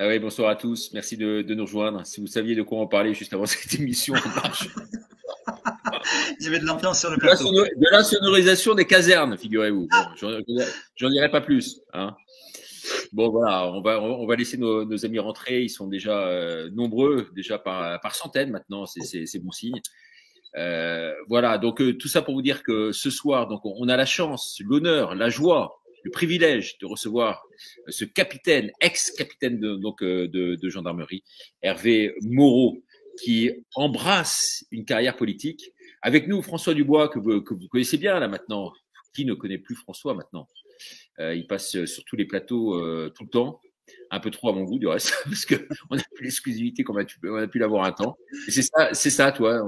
Ah oui, bonsoir à tous. Merci de nous rejoindre. Si vous saviez de quoi on parlait juste avant cette émission, on marche. Il y avait de l'ambiance sur le De la, plateau. de la sonorisation des casernes, figurez-vous. Bon, j'en dirai pas plus. Hein. Bon, voilà, on va laisser nos amis rentrer. Ils sont déjà nombreux, déjà par centaines maintenant. C'est bon signe. Voilà, donc tout ça pour vous dire que ce soir, donc on a la chance, l'honneur, la joie, le privilège de recevoir ce capitaine, ex-capitaine de gendarmerie, Hervé Moreau, qui embrasse une carrière politique. Avec nous, François Dubois, que vous connaissez bien là maintenant. Qui ne connaît plus François maintenant? Il passe sur tous les plateaux tout le temps. Un peu trop à mon goût du reste, parce qu'on n'a plus l'exclusivité qu'on a pu l'avoir un temps. Et c'est ça, toi.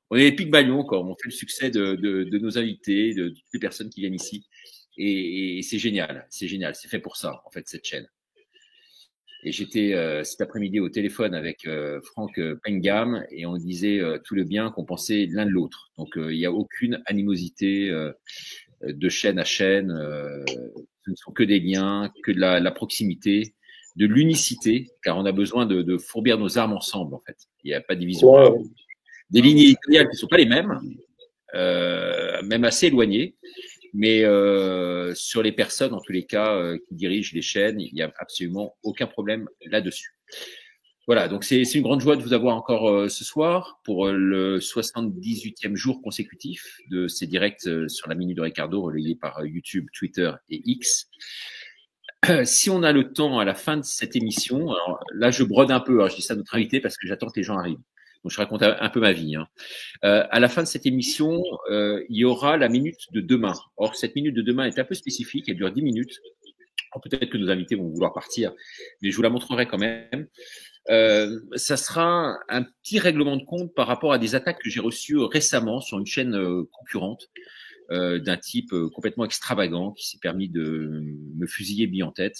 On est les Pygmalions, quoi. On fait le succès de nos invités, de toutes les personnes qui viennent ici. Et c'est génial. C'est génial. C'est fait pour ça, en fait, cette chaîne. Et j'étais cet après-midi au téléphone avec Franck Pengam et on disait tout le bien qu'on pensait l'un de l'autre. Donc, il n'y a aucune animosité de chaîne à chaîne. Ce ne sont que des liens, que de la proximité, de l'unicité, car on a besoin de fourbir nos armes ensemble, en fait. Il n'y a pas de division. Ouais. Des lignes éditoriales qui ne sont pas les mêmes, même assez éloignées, mais sur les personnes, en tous les cas, qui dirigent les chaînes, il n'y a absolument aucun problème là-dessus. Voilà, donc c'est une grande joie de vous avoir encore ce soir pour le 78e jour consécutif de ces directs sur la Minute de Ricardo relayés par YouTube, Twitter et X. Si on a le temps à la fin de cette émission, alors là je brode un peu, hein, je dis ça à notre invité parce que j'attends que les gens arrivent. Donc je raconte un peu ma vie. Hein. À la fin de cette émission, il y aura la minute de demain. Or cette minute de demain est un peu spécifique, elle dure 10 minutes. Peut-être que nos invités vont vouloir partir, mais je vous la montrerai quand même. Ça sera un petit règlement de compte par rapport à des attaques que j'ai reçues récemment sur une chaîne concurrente d'un type complètement extravagant qui s'est permis de me fusiller bille en tête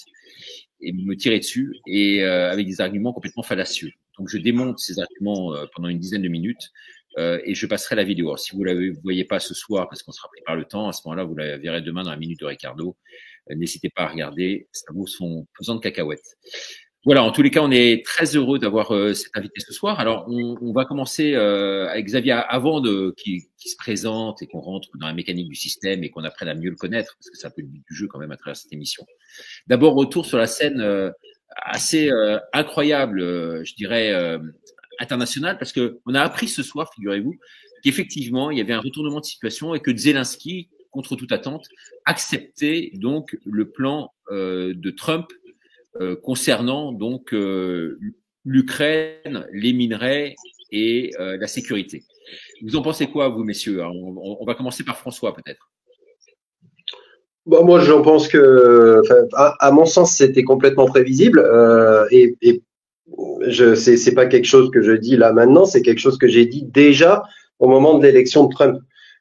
et me tirer dessus et avec des arguments complètement fallacieux. Donc je démonte ces arguments pendant une dizaine de minutes et je passerai la vidéo. Alors, si vous ne la voyez pas ce soir parce qu'on sera pris par le temps, à ce moment-là vous la verrez demain dans la Minute de Ricardo. N'hésitez pas à regarder, ça vaut son pesant de cacahuètes. Voilà, en tous les cas, on est très heureux d'avoir cet invité ce soir. Alors, on va commencer avec Xavier avant qu'il se présente et qu'on rentre dans la mécanique du système et qu'on apprenne à mieux le connaître, parce que c'est un peu le but du jeu quand même à travers cette émission. D'abord, retour sur la scène assez incroyable, je dirais, internationale, parce qu'on a appris ce soir, figurez-vous, qu'effectivement, il y avait un retournement de situation et que Zelensky, contre toute attente, acceptait donc le plan de Trump concernant donc l'Ukraine, les minerais et la sécurité. Vous en pensez quoi, vous, messieurs? On va commencer par François, peut-être. Bon, moi, j'en pense que, à mon sens, c'était complètement prévisible et c'est pas quelque chose que je dis là maintenant, c'est quelque chose que j'ai dit déjà au moment de l'élection de Trump.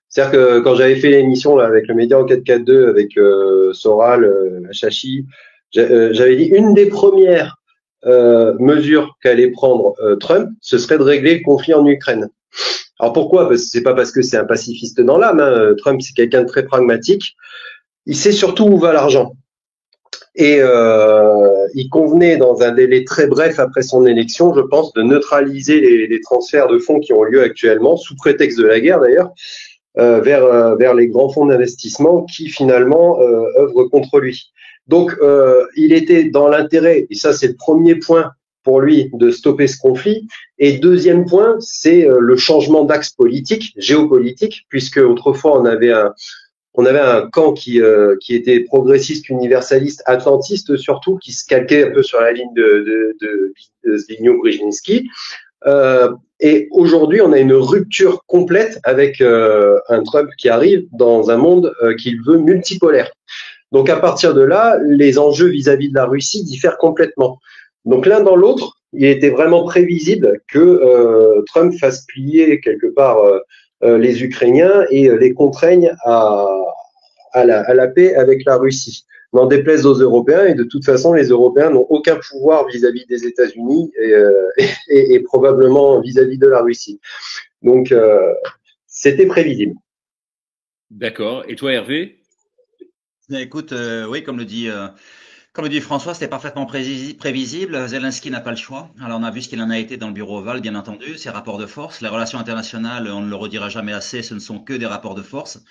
C'est-à-dire que quand j'avais fait l'émission là avec le Média Enquête 4.2 avec Soral, Chachi, j'avais dit une des premières mesures qu'allait prendre Trump, ce serait de régler le conflit en Ukraine. Alors pourquoi? Parce que c'est pas parce que c'est un pacifiste dans l'âme. Hein. Trump, c'est quelqu'un de très pragmatique. Il sait surtout où va l'argent. Et il convenait, dans un délai très bref après son élection, je pense, de neutraliser les transferts de fonds qui ont lieu actuellement, sous prétexte de la guerre d'ailleurs, vers les grands fonds d'investissement qui finalement œuvrent contre lui. Donc, il était dans l'intérêt, et ça c'est le premier point pour lui, de stopper ce conflit. Et deuxième point, c'est le changement d'axe politique, géopolitique, puisque autrefois on avait un camp qui était progressiste, universaliste, atlantiste surtout, qui se calquait un peu sur la ligne de Zbigniew-Brzezinski. Et aujourd'hui, on a une rupture complète avec un Trump qui arrive dans un monde qu'il veut multipolaire. Donc à partir de là, les enjeux vis-à-vis de la Russie diffèrent complètement. Donc l'un dans l'autre, il était vraiment prévisible que Trump fasse plier quelque part les Ukrainiens et les contraigne à la paix avec la Russie. N'en déplaise aux Européens, et de toute façon, les Européens n'ont aucun pouvoir vis-à-vis des États-Unis et probablement vis-à-vis de la Russie. Donc, c'était prévisible. D'accord. Et toi, Hervé? Écoute, oui, comme le dit Comme le dit François, c'était parfaitement prévisible. Zelensky n'a pas le choix. Alors on a vu ce qu'il en a été dans le bureau ovale, bien entendu, ses rapports de force. Les relations internationales, on ne le redira jamais assez, ce ne sont que des rapports de force.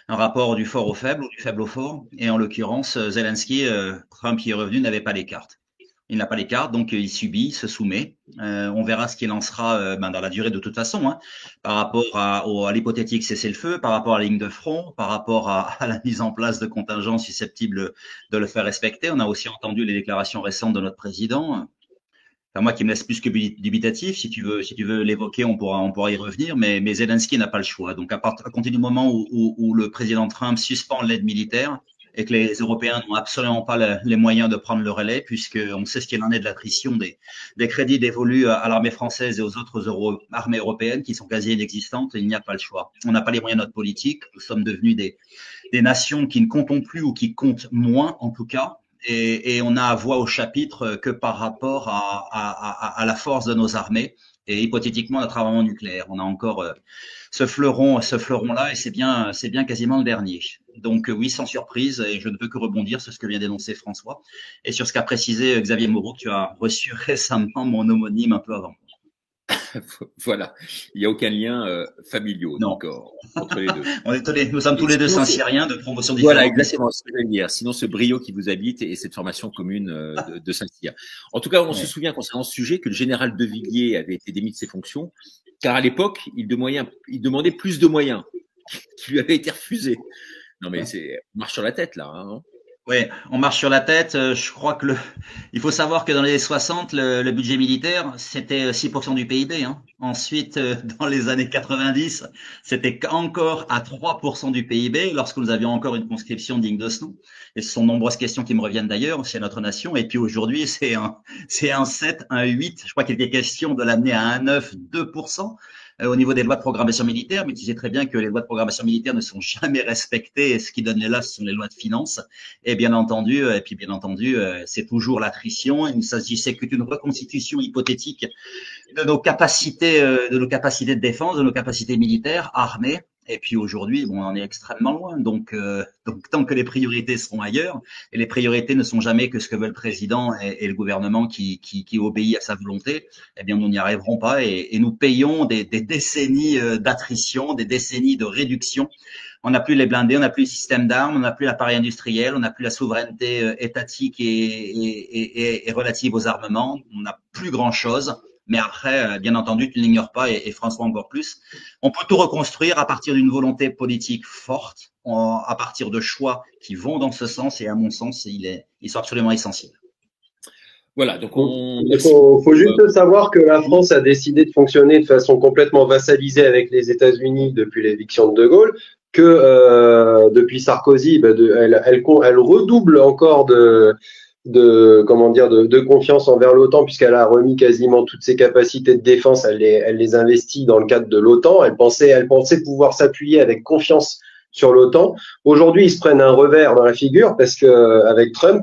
Un rapport du fort au faible ou du faible au fort. Et en l'occurrence, Zelensky, Trump qui est revenu, n'avait pas les cartes. Il n'a pas les cartes, donc il subit, se soumet. On verra ce qu'il en sera dans la durée de toute façon, hein, par rapport à l'hypothétique cessez-le-feu, par rapport à la ligne de front, par rapport à la mise en place de contingents susceptibles de le faire respecter. On a aussi entendu les déclarations récentes de notre président. Enfin, moi qui me laisse plus que dubitatif, si tu veux l'évoquer, on pourra y revenir, mais Zelensky n'a pas le choix. Donc à compter du moment où le président Trump suspend l'aide militaire, et que les Européens n'ont absolument pas les moyens de prendre le relais, puisqu'on sait ce qu'il en est de l'attrition des crédits dévolus à l'armée française et aux autres armées européennes qui sont quasi inexistantes. Il n'y a pas le choix. On n'a pas les moyens de notre politique. Nous sommes devenus des nations qui ne comptons plus ou qui comptent moins, en tout cas. Et on a voix au chapitre que par rapport à la force de nos armées et hypothétiquement notre armement nucléaire. On a encore ce fleuron-là, et c'est bien quasiment le dernier. Donc oui, sans surprise, et je ne peux que rebondir sur ce que vient d'énoncer François et sur ce qu'a précisé Xavier Moreau, que tu as reçu récemment, mon homonyme un peu avant. Voilà, il n'y a aucun lien familial entre les deux. Nous sommes tous les deux Saint-Cyriens de promotion différente. Voilà, exactement ce que je veux dire. Sinon, ce brio qui vous habite et cette formation commune de Saint-Cyr. En tout cas, on se souvient concernant ce sujet que le général De Villiers avait été démis de ses fonctions, car à l'époque, il demandait plus de moyens qui lui avaient été refusés. Non, mais on marche sur la tête, là, hein, non? Oui, on marche sur la tête. Je crois que il faut savoir que dans les années 60, le budget militaire, c'était 6% du PIB. Hein. Ensuite, dans les années 90, c'était encore à 3% du PIB, lorsque nous avions encore une conscription digne de ce nom. Et ce sont de nombreuses questions qui me reviennent d'ailleurs, c'est notre nation. Et puis aujourd'hui, c'est un 7, un 8. Je crois qu'il était question de l'amener à un 9, 2%. Au niveau des lois de programmation militaire, mais tu sais très bien que les lois de programmation militaire ne sont jamais respectées, et ce qui donne les lois, ce sont les lois de finances. Et bien entendu, c'est toujours l'attrition. Il ne s'agissait que d'une reconstitution hypothétique de nos capacités de défense, de nos capacités militaires, armées. Et puis aujourd'hui, on en est extrêmement loin. Donc tant que les priorités seront ailleurs, et les priorités ne sont jamais que ce que veut le président et le gouvernement qui obéit à sa volonté, eh bien nous n'y arriverons pas, et nous payons des décennies d'attrition, des décennies de réduction. On n'a plus les blindés, on n'a plus le système d'armes, on n'a plus l'appareil industriel, on n'a plus la souveraineté étatique et relative aux armements. On n'a plus grand-chose. Mais après, bien entendu, tu ne l'ignores pas, et François encore plus. On peut tout reconstruire à partir d'une volonté politique forte, à partir de choix qui vont dans ce sens, et à mon sens, ils sont absolument essentiels. Voilà, donc il faut juste savoir que la France a décidé de fonctionner de façon complètement vassalisée avec les États-Unis depuis l'éviction de De Gaulle, que depuis Sarkozy, elle redouble encore de confiance envers l'OTAN, puisqu'elle a remis quasiment toutes ses capacités de défense, elle les investit dans le cadre de l'OTAN. Elle pensait pouvoir s'appuyer avec confiance sur l'OTAN. Aujourd'hui, ils se prennent un revers dans la figure, parce que avec Trump,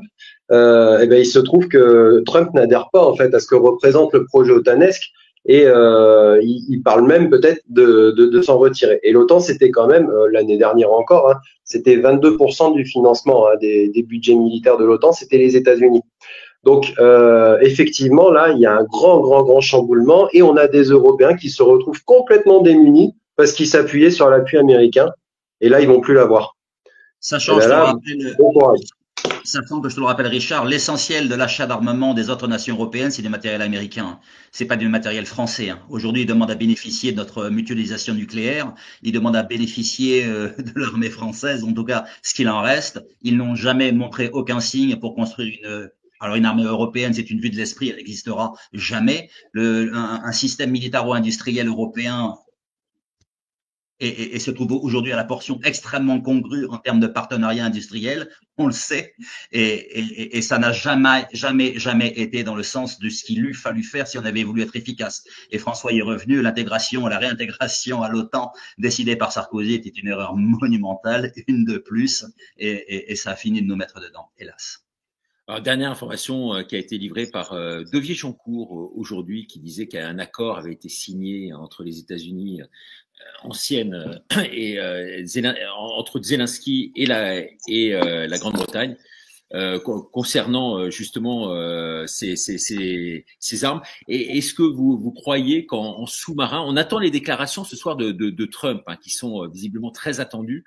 il se trouve que Trump n'adhère pas en fait à ce que représente le projet otanesque, et il parle même peut-être de s'en retirer. Et l'OTAN, c'était quand même l'année dernière encore, hein, c'était 22% du financement des budgets militaires de l'OTAN, c'était les États-Unis. Donc effectivement, là, il y a un grand chamboulement, et on a des Européens qui se retrouvent complètement démunis parce qu'ils s'appuyaient sur l'appui américain, et là, ils vont plus l'avoir. Sachant que je te le rappelle, Richard, l'essentiel de l'achat d'armement des autres nations européennes, c'est du matériel américain. C'est pas du matériel français. Aujourd'hui, ils demandent à bénéficier de notre mutualisation nucléaire. Ils demandent à bénéficier de l'armée française, en tout cas, ce qu'il en reste. Ils n'ont jamais montré aucun signe pour construire une armée européenne, c'est une vue de l'esprit, elle n'existera jamais. Un système militaro-industriel européen et se trouve aujourd'hui à la portion extrêmement congrue en termes de partenariat industriel, on le sait, et ça n'a jamais été dans le sens de ce qu'il eût fallu faire si on avait voulu être efficace. Et François y est revenu, la réintégration à l'OTAN décidée par Sarkozy était une erreur monumentale, une de plus, et ça a fini de nous mettre dedans, hélas. Alors, dernière information qui a été livrée par Devier-Chancourt aujourd'hui, qui disait qu'un accord avait été signé entre les États-Unis anciennes et entre Zelensky et la Grande-Bretagne concernant justement ces armes. Et est-ce que vous croyez qu'en sous-marin, on attend les déclarations ce soir de Trump, hein, qui sont visiblement très attendues.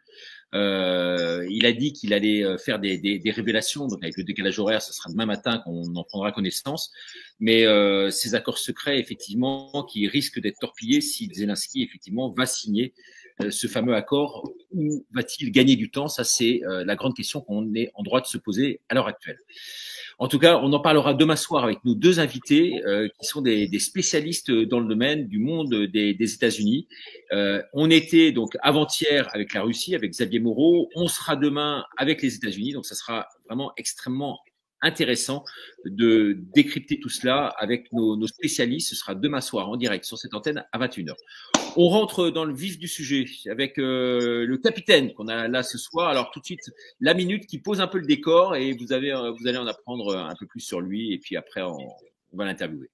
Il a dit qu'il allait faire des révélations, donc avec le décalage horaire, ce sera demain matin qu'on en prendra connaissance. Mais ces accords secrets, effectivement, qui risquent d'être torpillés si Zelensky, effectivement, va signer ce fameux accord, où va-t-il gagner du temps? Ça, c'est la grande question qu'on est en droit de se poser à l'heure actuelle. En tout cas, on en parlera demain soir avec nos deux invités qui sont des spécialistes dans le domaine du monde des États-Unis. On était donc avant-hier avec la Russie, avec Xavier Moreau. On sera demain avec les États-Unis. Donc, ça sera vraiment extrêmement intéressant de décrypter tout cela avec nos spécialistes. Ce sera demain soir en direct sur cette antenne à 21h. On rentre dans le vif du sujet avec le capitaine qu'on a là ce soir. Alors tout de suite, la minute qui pose un peu le décor et vous allez en apprendre un peu plus sur lui et puis après on va l'interviewer.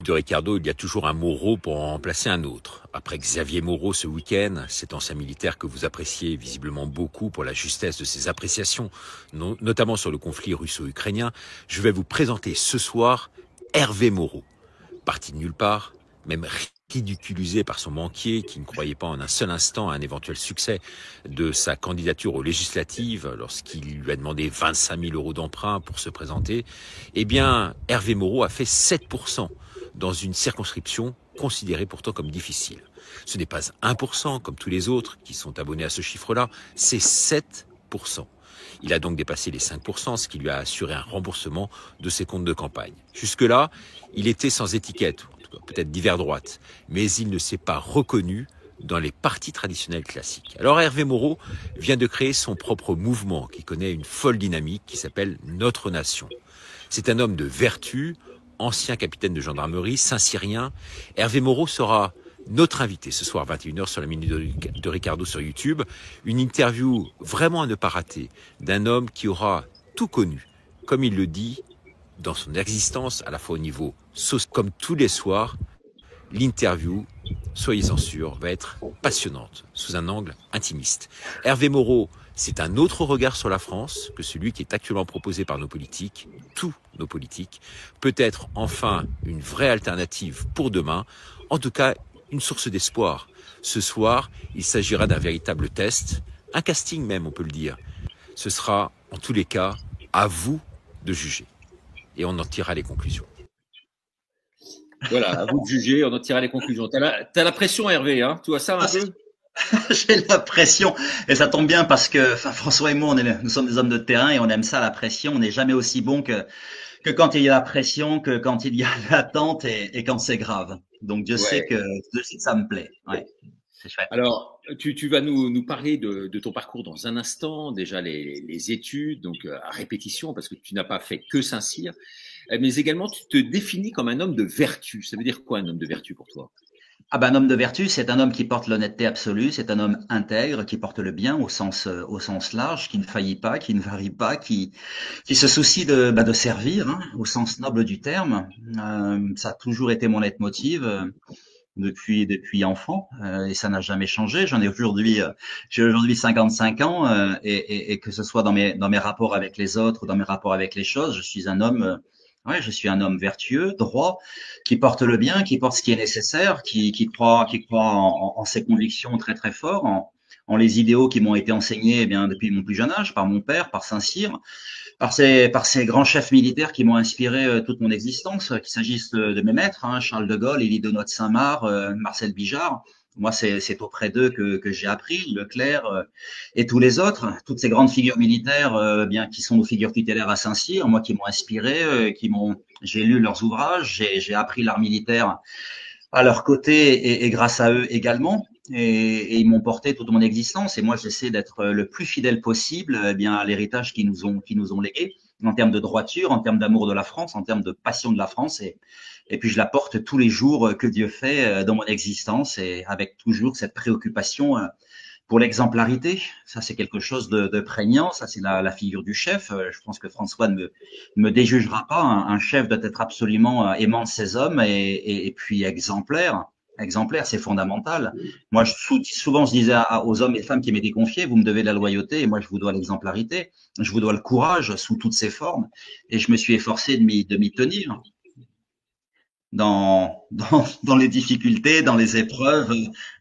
De Ricardo, il y a toujours un Moreau pour en remplacer un autre. Après Xavier Moreau ce week-end, cet ancien militaire que vous appréciez visiblement beaucoup pour la justesse de ses appréciations, notamment sur le conflit russo-ukrainien, je vais vous présenter ce soir Hervé Moreau. Parti de nulle part, même ridiculisé par son banquier qui ne croyait pas en un seul instant à un éventuel succès de sa candidature aux législatives lorsqu'il lui a demandé 25 000 € d'emprunt pour se présenter, eh bien Hervé Moreau a fait 7% dans une circonscription considérée pourtant comme difficile. Ce n'est pas 1% comme tous les autres qui sont abonnés à ce chiffre-là, c'est 7%. Il a donc dépassé les 5%, ce qui lui a assuré un remboursement de ses comptes de campagne. Jusque-là, il était sans étiquette, en tout cas peut-être d'hiver droite, mais il ne s'est pas reconnu dans les partis traditionnels classiques. Alors Hervé Moreau vient de créer son propre mouvement qui connaît une folle dynamique qui s'appelle Notre Nation. C'est un homme de vertu, ancien capitaine de gendarmerie, Saint-Cyrien. Hervé Moreau sera notre invité ce soir 21h sur la Minute de Ricardo sur YouTube. Une interview vraiment à ne pas rater d'un homme qui aura tout connu, comme il le dit, dans son existence, à la fois au niveau social, comme tous les soirs. L'interview, soyez-en sûrs, va être passionnante, sous un angle intimiste. Hervé Moreau, c'est un autre regard sur la France que celui qui est actuellement proposé par nos politiques, tous nos politiques, peut-être enfin une vraie alternative pour demain, en tout cas une source d'espoir. Ce soir, il s'agira d'un véritable test, un casting même, on peut le dire. Ce sera, en tous les cas, à vous de juger. Et on en tirera les conclusions. Voilà, à vous de juger, on en tirera les conclusions. T'as la pression, Hervé, hein? Tu vois ça un peu? J'ai la pression et ça tombe bien parce que François et moi, nous sommes des hommes de terrain et on aime ça, la pression. On n'est jamais aussi bon que quand il y a la pression, que quand il y a l'attente et quand c'est grave. Donc Dieu sait que ça me plaît. Ouais, c'est chouette. Alors, tu vas nous parler de ton parcours dans un instant, déjà les études, donc à répétition, parce que tu n'as pas fait que Saint-Cyr, mais également tu te définis comme un homme de vertu. Ça veut dire quoi un homme de vertu pour toi? Ah ben, un homme de vertu, c'est un homme qui porte l'honnêteté absolue, c'est un homme intègre, qui porte le bien au sens large, qui ne faillit pas, qui ne varie pas, qui se soucie de servir, hein, au sens noble du terme. Ça a toujours été mon leitmotiv depuis enfant, et ça n'a jamais changé. J'ai aujourd'hui 55 ans, et que ce soit dans mes rapports avec les autres ou dans mes rapports avec les choses, je suis un homme. Je suis un homme vertueux, droit, qui porte le bien, qui porte ce qui est nécessaire, qui croit en ses convictions très très fort, en les idéaux qui m'ont été enseignés depuis mon plus jeune âge, par mon père, par Saint-Cyr, par ces grands chefs militaires qui m'ont inspiré toute mon existence, qu'il s'agisse de mes maîtres, hein, Charles de Gaulle, Élie Denot de Saint-Marc, Marcel Bijard. Moi, c'est auprès d'eux que j'ai appris, Leclerc et tous les autres, toutes ces grandes figures militaires, qui sont nos figures tutélaires à Saint-Cyr, moi qui m'ont inspiré, j'ai lu leurs ouvrages, j'ai appris l'art militaire à leur côté et grâce à eux également, et ils m'ont porté toute mon existence. Et moi, j'essaie d'être le plus fidèle possible, à l'héritage qu'ils nous ont légué, en termes de droiture, en termes d'amour de la France, en termes de passion de la France, et puis je la porte tous les jours que Dieu fait dans mon existence, et avec toujours cette préoccupation pour l'exemplarité. Ça, c'est quelque chose de prégnant. Ça, c'est la figure du chef. Je pense que François ne me déjugera pas. Un chef doit être absolument aimant de ses hommes et puis exemplaire. exemplaire, c'est fondamental. Moi, souvent, je disais aux hommes et femmes qui m'étaient confiés, vous me devez de la loyauté, et moi, je vous dois l'exemplarité, je vous dois le courage sous toutes ses formes, et je me suis efforcé de m'y tenir dans les difficultés, dans les épreuves,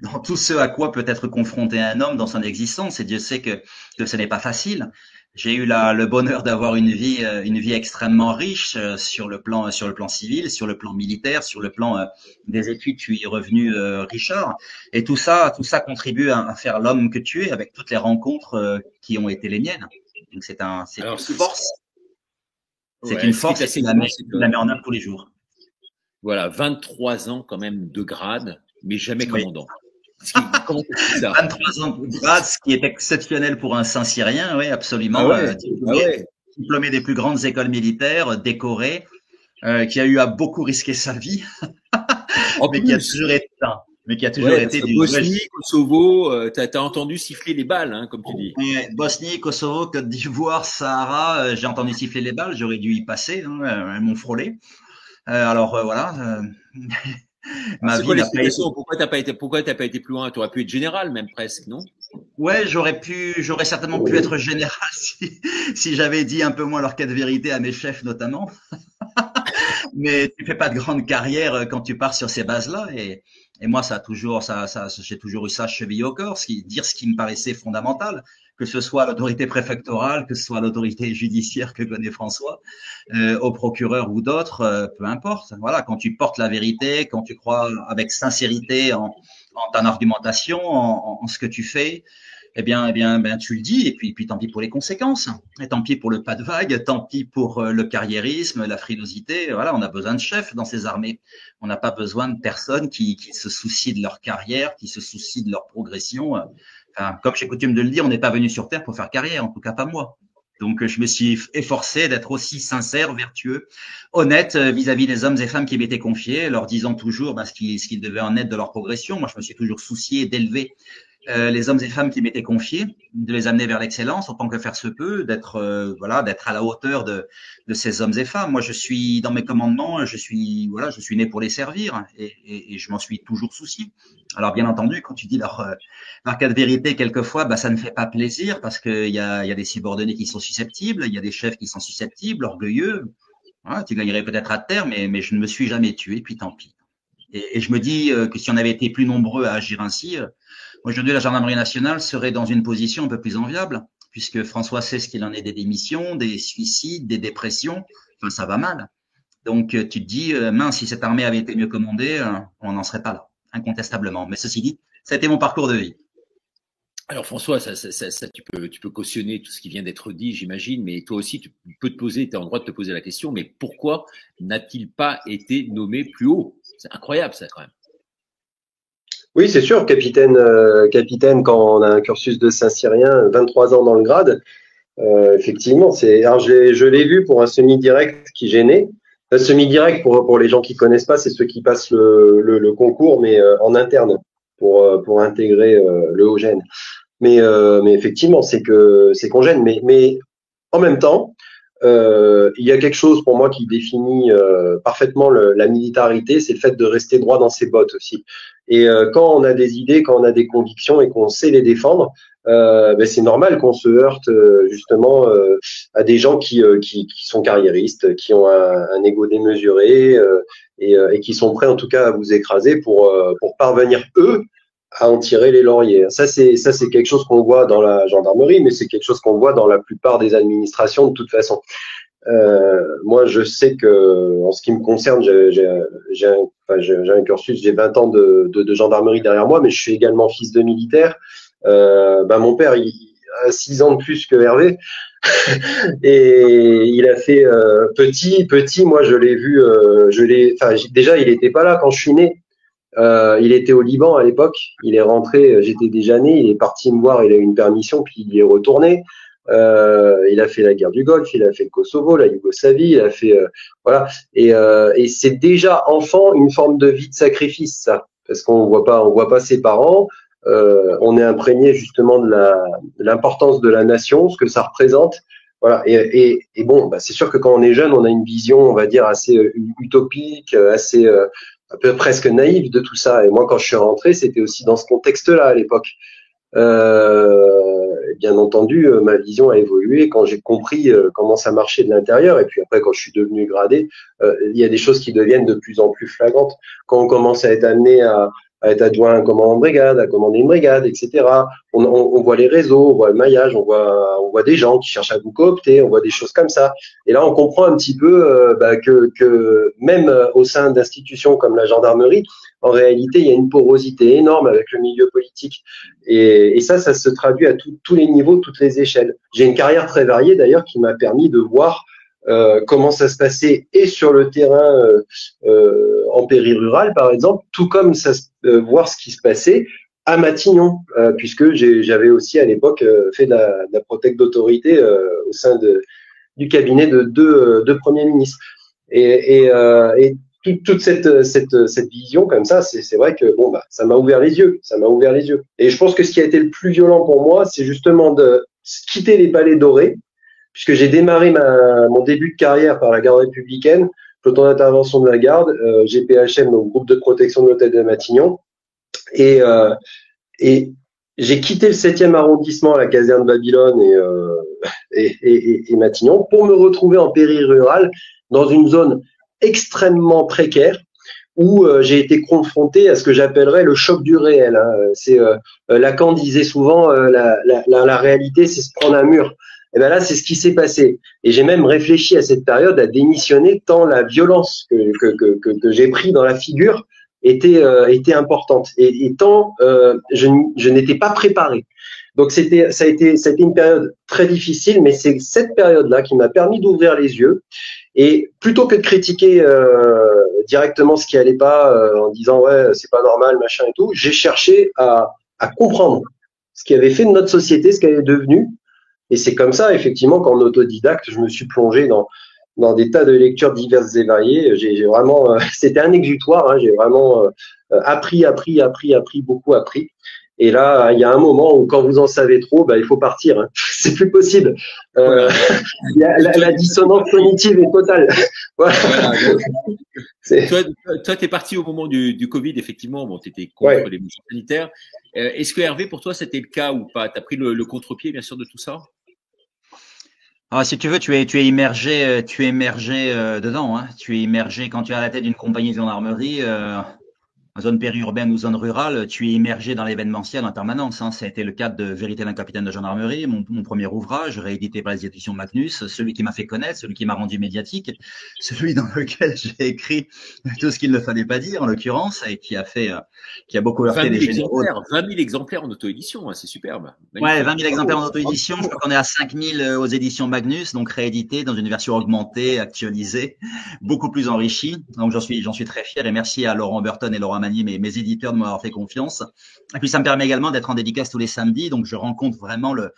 dans tout ce à quoi peut être confronté un homme dans son existence. Et Dieu sait que ce n'est pas facile. J'ai eu le bonheur d'avoir une vie extrêmement riche sur le plan civil, sur le plan militaire, sur le plan des études. Tu y es revenu, Richard. Et tout ça contribue à faire l'homme que tu es, avec toutes les rencontres qui ont été les miennes. Donc c'est une force. C'est une force qui la met en œuvre tous les jours. Voilà, 23 ans quand même de grade, mais jamais commandant. Comment tu ça 23 ans de grade, ce qui est exceptionnel pour un Saint-Cyrien, oui, absolument. Diplômé des plus grandes écoles militaires, décoré, qui a eu à beaucoup risquer sa vie, mais qui a toujours été du Bosnie, Kosovo, t'as entendu siffler les balles, hein, comme tu dis. Bosnie, Kosovo, Côte d'Ivoire, Sahara, j'ai entendu siffler les balles, j'aurais dû y passer, hein, elles m'ont frôlé. Voilà. Ma vie l'explication. Pourquoi t'as pas été plus loin? Tu aurais pu être général même presque, non? Ouais, j'aurais certainement pu être général si j'avais dit un peu moins leur cas de vérité à mes chefs notamment. Mais tu fais pas de grande carrière quand tu pars sur ces bases-là. Et moi, j'ai toujours eu ça chevillé au corps, dire ce qui me paraissait fondamental, que ce soit l'autorité préfectorale, que ce soit l'autorité judiciaire que connaît François, au procureur ou d'autres, peu importe. Voilà, quand tu portes la vérité, quand tu crois avec sincérité en ton argumentation, en ce que tu fais, eh bien, tu le dis, et puis tant pis pour les conséquences, et tant pis pour le pas de vague, tant pis pour le carriérisme, la frilosité. Voilà, on a besoin de chefs dans ces armées. On n'a pas besoin de personnes qui se soucient de leur carrière, qui se soucient de leur progression. Enfin, comme j'ai coutume de le dire, on n'est pas venu sur Terre pour faire carrière, en tout cas pas moi. Donc, je me suis efforcé d'être aussi sincère, vertueux, honnête vis-à-vis des hommes et femmes qui m'étaient confiés, leur disant toujours ce qu'ils devaient en être de leur progression. Moi, je me suis toujours soucié d'élever les hommes et femmes qui m'étaient confiés, de les amener vers l'excellence autant que faire se peut, d'être à la hauteur de ces hommes et femmes. Moi, je suis dans mes commandements, je suis né pour les servir et je m'en suis toujours soucié. Alors, bien entendu, quand tu dis leur cas de vérité, quelquefois, ça ne fait pas plaisir parce qu'il y a des subordonnés qui sont susceptibles, il y a des chefs qui sont susceptibles, orgueilleux. Voilà, tu gagnerais peut-être à terre, mais je ne me suis jamais tué, puis tant pis. Et je me dis que si on avait été plus nombreux à agir ainsi, aujourd'hui, la gendarmerie nationale serait dans une position un peu plus enviable, puisque François sait ce qu'il en est des démissions, des suicides, des dépressions. Enfin, ça va mal. Donc, tu te dis, mince, si cette armée avait été mieux commandée, on n'en serait pas là, incontestablement. Mais ceci dit, ça a été mon parcours de vie. Alors François, tu peux cautionner tout ce qui vient d'être dit, j'imagine, mais toi aussi, tu es en droit de te poser la question, mais pourquoi n'a-t-il pas été nommé plus haut? C'est incroyable ça quand même. Oui, c'est sûr, capitaine, quand on a un cursus de Saint-Cyrien, 23 ans dans le grade, effectivement, alors je l'ai vu pour un semi-direct qui gênait. Un semi-direct, pour les gens qui connaissent pas, c'est ceux qui passent le concours, mais en interne, pour intégrer le Haut-Gène. Mais effectivement, c'est qu'on gêne. Mais en même temps, il y a quelque chose pour moi qui définit parfaitement la militarité, c'est le fait de rester droit dans ses bottes aussi. Et quand on a des idées, quand on a des convictions et qu'on sait les défendre, c'est normal qu'on se heurte justement à des gens qui sont carriéristes, qui ont un ego démesuré et qui sont prêts en tout cas à vous écraser pour parvenir eux à en tirer les lauriers. Ça c'est quelque chose qu'on voit dans la gendarmerie, mais c'est quelque chose qu'on voit dans la plupart des administrations de toute façon. Moi, je sais que, en ce qui me concerne, j'ai un cursus, j'ai 20 ans de gendarmerie derrière moi, mais je suis également fils de militaire. Mon père, il a 6 ans de plus que Hervé, et il a fait petit. Moi, je l'ai vu, déjà, il était pas là quand je suis né. Il était au Liban à l'époque. Il est rentré, j'étais déjà né. Il est parti me voir. Il a eu une permission, puis il y est retourné. Il a fait la guerre du Golfe, il a fait le Kosovo, la Yougoslavie, il a fait voilà. Et c'est déjà enfant une forme de vie de sacrifice, ça, parce qu'on voit pas ses parents. On est imprégné justement de l'importance de la nation, ce que ça représente. Voilà. Et bon, c'est sûr que quand on est jeune, on a une vision, on va dire, assez utopique, assez un peu presque naïf de tout ça. Et moi, quand je suis rentré, c'était aussi dans ce contexte-là à l'époque. Bien entendu, ma vision a évolué quand j'ai compris comment ça marchait de l'intérieur. Et puis après, quand je suis devenu gradé, il y a des choses qui deviennent de plus en plus flagrantes. Quand on commence à être amené à être adjoint à un commandant de brigade, à commander une brigade, etc. On voit les réseaux, on voit le maillage, on voit des gens qui cherchent à vous coopter, on voit des choses comme ça. Et là, on comprend un petit peu que même au sein d'institutions comme la gendarmerie, en réalité, il y a une porosité énorme avec le milieu politique. Et ça se traduit à tous les niveaux, toutes les échelles. J'ai une carrière très variée d'ailleurs qui m'a permis de voir comment ça se passait et sur le terrain en péri-rural, par exemple, tout comme voir ce qui se passait à Matignon, puisque j'avais aussi à l'époque fait de la protecte d'autorité au sein du cabinet de deux premiers ministres. Et toute cette vision comme ça, c'est vrai que bon ça m'a ouvert les yeux, Et je pense que ce qui a été le plus violent pour moi, c'est justement de quitter les palais dorés, puisque j'ai démarré mon début de carrière par la garde républicaine, peloton d'intervention de la garde, GPHM, donc groupe de protection de l'hôtel de Matignon, et j'ai quitté le 7e arrondissement à la caserne Babylone et Matignon pour me retrouver en péri-rural dans une zone extrêmement précaire où j'ai été confronté à ce que j'appellerais le choc du réel. Hein. C'est Lacan disait souvent la réalité, c'est se prendre un mur. Et ben là, c'est ce qui s'est passé. Et j'ai même réfléchi à cette période à démissionner tant la violence que j'ai pris dans la figure était importante et tant je n'étais pas préparé. Donc ça a été une période très difficile, mais c'est cette période-là qui m'a permis d'ouvrir les yeux. Et plutôt que de critiquer directement ce qui allait pas en disant ouais c'est pas normal machin et tout, j'ai cherché à comprendre ce qui avait fait de notre société, ce qu'elle est devenue. Et c'est comme ça effectivement qu'en autodidacte, je me suis plongé dans des tas de lectures diverses et variées. J'ai vraiment, c'était un exutoire. Hein, j'ai vraiment appris, beaucoup appris. Et là, il y a un moment où quand vous en savez trop, il faut partir. Hein. C'est plus possible. La dissonance cognitive est totale. Voilà. Toi, t'es parti au moment du Covid, effectivement. Bon, t'étais contre les mesures sanitaires. Est-ce que Hervé, pour toi, c'était le cas ou pas? T'as pris le contre-pied, bien sûr, de tout ça? Ah, si tu veux, tu es immergé dedans. Hein. Tu es immergé quand tu es à la tête d'une compagnie de gendarmerie. En zone périurbaine ou zone rurale, tu es immergé dans l'événementiel en permanence. Hein. Ça a été le cas de Vérité d'un capitaine de gendarmerie, mon premier ouvrage, réédité par les éditions Magnus, celui qui m'a fait connaître, celui qui m'a rendu médiatique, celui dans lequel j'ai écrit tout ce qu'il ne fallait pas dire, en l'occurrence, et qui a beaucoup heurté les généraux. 20 000 exemplaires en auto-édition, hein, c'est superbe. Ouais, 20 000 exemplaires en auto-édition. Je crois qu'on est à 5 000 aux éditions Magnus, donc réédité dans une version augmentée, actualisée, beaucoup plus enrichie. Donc j'en suis très fier et merci à Laurent Burton et Laurent mes éditeurs de m'avoir fait confiance. Et puis ça me permet également d'être en dédicace tous les samedis, donc je rencontre vraiment le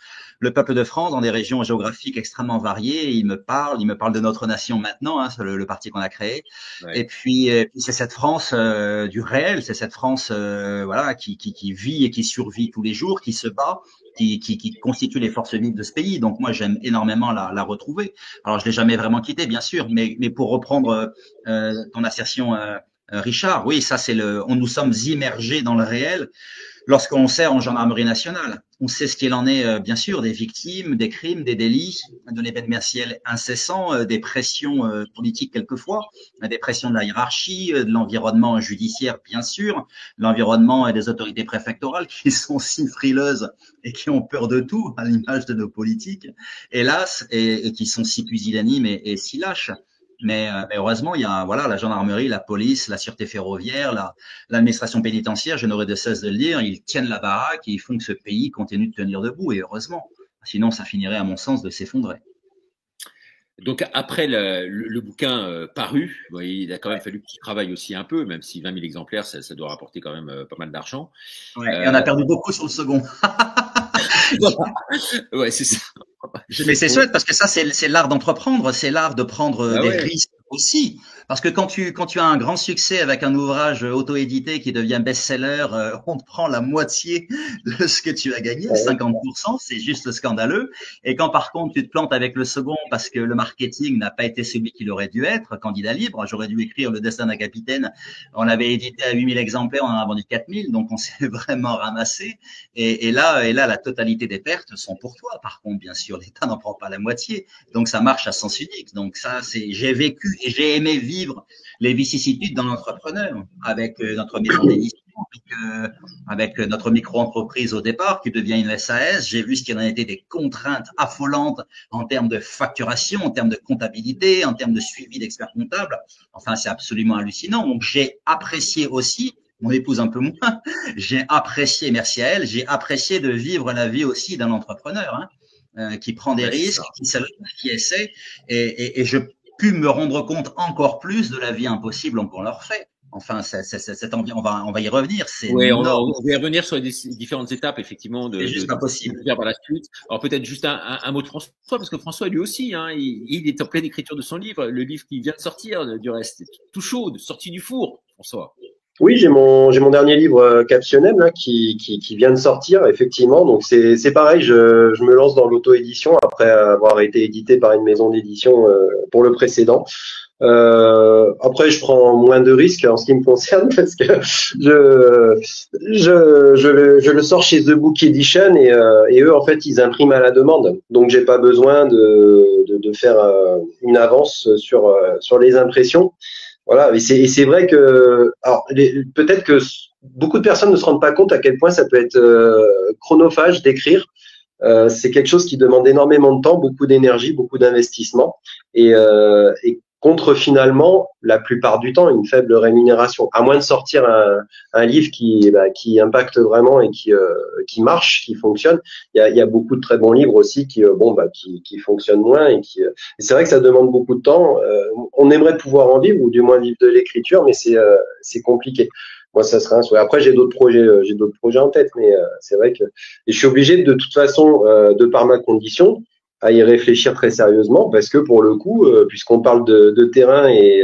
peuple de France dans des régions géographiques extrêmement variées. Et il me parle de notre nation maintenant, hein, le parti qu'on a créé. Ouais. Et puis c'est cette France du réel, c'est cette France voilà qui vit et qui survit tous les jours, qui se bat, qui constitue les forces vives de ce pays. Donc moi j'aime énormément la retrouver. Alors je l'ai jamais vraiment quittée, bien sûr, mais pour reprendre ton assertion. Richard, oui, ça c'est nous sommes immergés dans le réel lorsqu'on sert en gendarmerie nationale. On sait ce qu'il en est, bien sûr, des victimes, des crimes, des délits, de l'événementiel incessant, des pressions politiques quelquefois, des pressions de la hiérarchie, de l'environnement judiciaire, bien sûr, l'environnement des autorités préfectorales qui sont si frileuses et qui ont peur de tout, à l'image de nos politiques, hélas, et qui sont si pusillanimes et si lâches. Mais heureusement, il y a la gendarmerie, la police, la sûreté ferroviaire, l'administration pénitentiaire, je n'aurai de cesse de le dire, ils tiennent la baraque et ils font que ce pays continue de tenir debout, et heureusement. Sinon, ça finirait, à mon sens, de s'effondrer. Donc, après le bouquin paru, il a quand même fallu qu'il travaille aussi un peu, même si 20 000 exemplaires, ça doit rapporter quand même pas mal d'argent. Ouais, et on a perdu beaucoup sur le second. Ouais, c'est ça. Mais c'est chouette parce que ça, c'est l'art d'entreprendre, c'est l'art de prendre des risques aussi. Parce que quand tu as un grand succès avec un ouvrage auto-édité qui devient best-seller, on te prend la moitié de ce que tu as gagné, 50%, c'est juste scandaleux. Et quand par contre tu te plantes avec le second parce que le marketing n'a pas été celui qu'il aurait dû être, candidat libre, j'aurais dû écrire Le Destin d'un capitaine, on l'avait édité à 8000 exemplaires, on en a vendu 4000, donc on s'est vraiment ramassé. Et là, la totalité des pertes sont pour toi. Par contre, bien sûr, l'État n'en prend pas la moitié. Donc ça marche à sens unique. Donc ça, j'ai vécu et j'ai aimé vivre les vicissitudes dans l'entrepreneur avec notre maison d'édition, avec notre micro-entreprise au départ qui devient une SAS. J'ai vu ce qu'il en a été des contraintes affolantes en termes de facturation, en termes de comptabilité, en termes de suivi d'experts comptables. Enfin, c'est absolument hallucinant. Donc j'ai apprécié aussi, mon épouse un peu moins, j'ai apprécié, merci à elle, j'ai apprécié de vivre la vie aussi d'un entrepreneur, qui prend des risques, qui s'allume, qui essaie, et je pu me rendre compte encore plus de la vie impossible qu'on leur fait. Enfin, cette envie, on va y revenir. Oui, on va y revenir sur les différentes étapes, effectivement, c'est juste impossible. De faire par la suite. Alors peut-être juste un mot de François, parce que François lui aussi, il est en pleine écriture de son livre, le livre qui vient de sortir, du reste, tout chaud, sorti du four, François. Oui, j'ai mon dernier livre Captionem là qui vient de sortir effectivement. Donc c'est pareil, je me lance dans l'auto-édition après avoir été édité par une maison d'édition pour le précédent. Après, je prends moins de risques en ce qui me concerne parce que je le sors chez The Book Edition et eux en fait ils impriment à la demande. Donc j'ai pas besoin de faire une avance sur les impressions. Voilà, et c'est vrai que alors peut-être que beaucoup de personnes ne se rendent pas compte à quel point ça peut être chronophage d'écrire. C'est quelque chose qui demande énormément de temps, beaucoup d'énergie, beaucoup d'investissement et contre finalement la plupart du temps une faible rémunération. À moins de sortir un livre qui impacte vraiment et qui marche, qui fonctionne. Il y a beaucoup de très bons livres aussi qui fonctionnent moins et c'est vrai que ça demande beaucoup de temps. On aimerait pouvoir en vivre ou du moins vivre de l'écriture, mais c'est compliqué. Moi, ça serait un souhait. Après, j'ai d'autres projets en tête, mais c'est vrai que et je suis obligé de toute façon, de par ma condition, à y réfléchir très sérieusement parce que pour le coup, puisqu'on parle de terrain et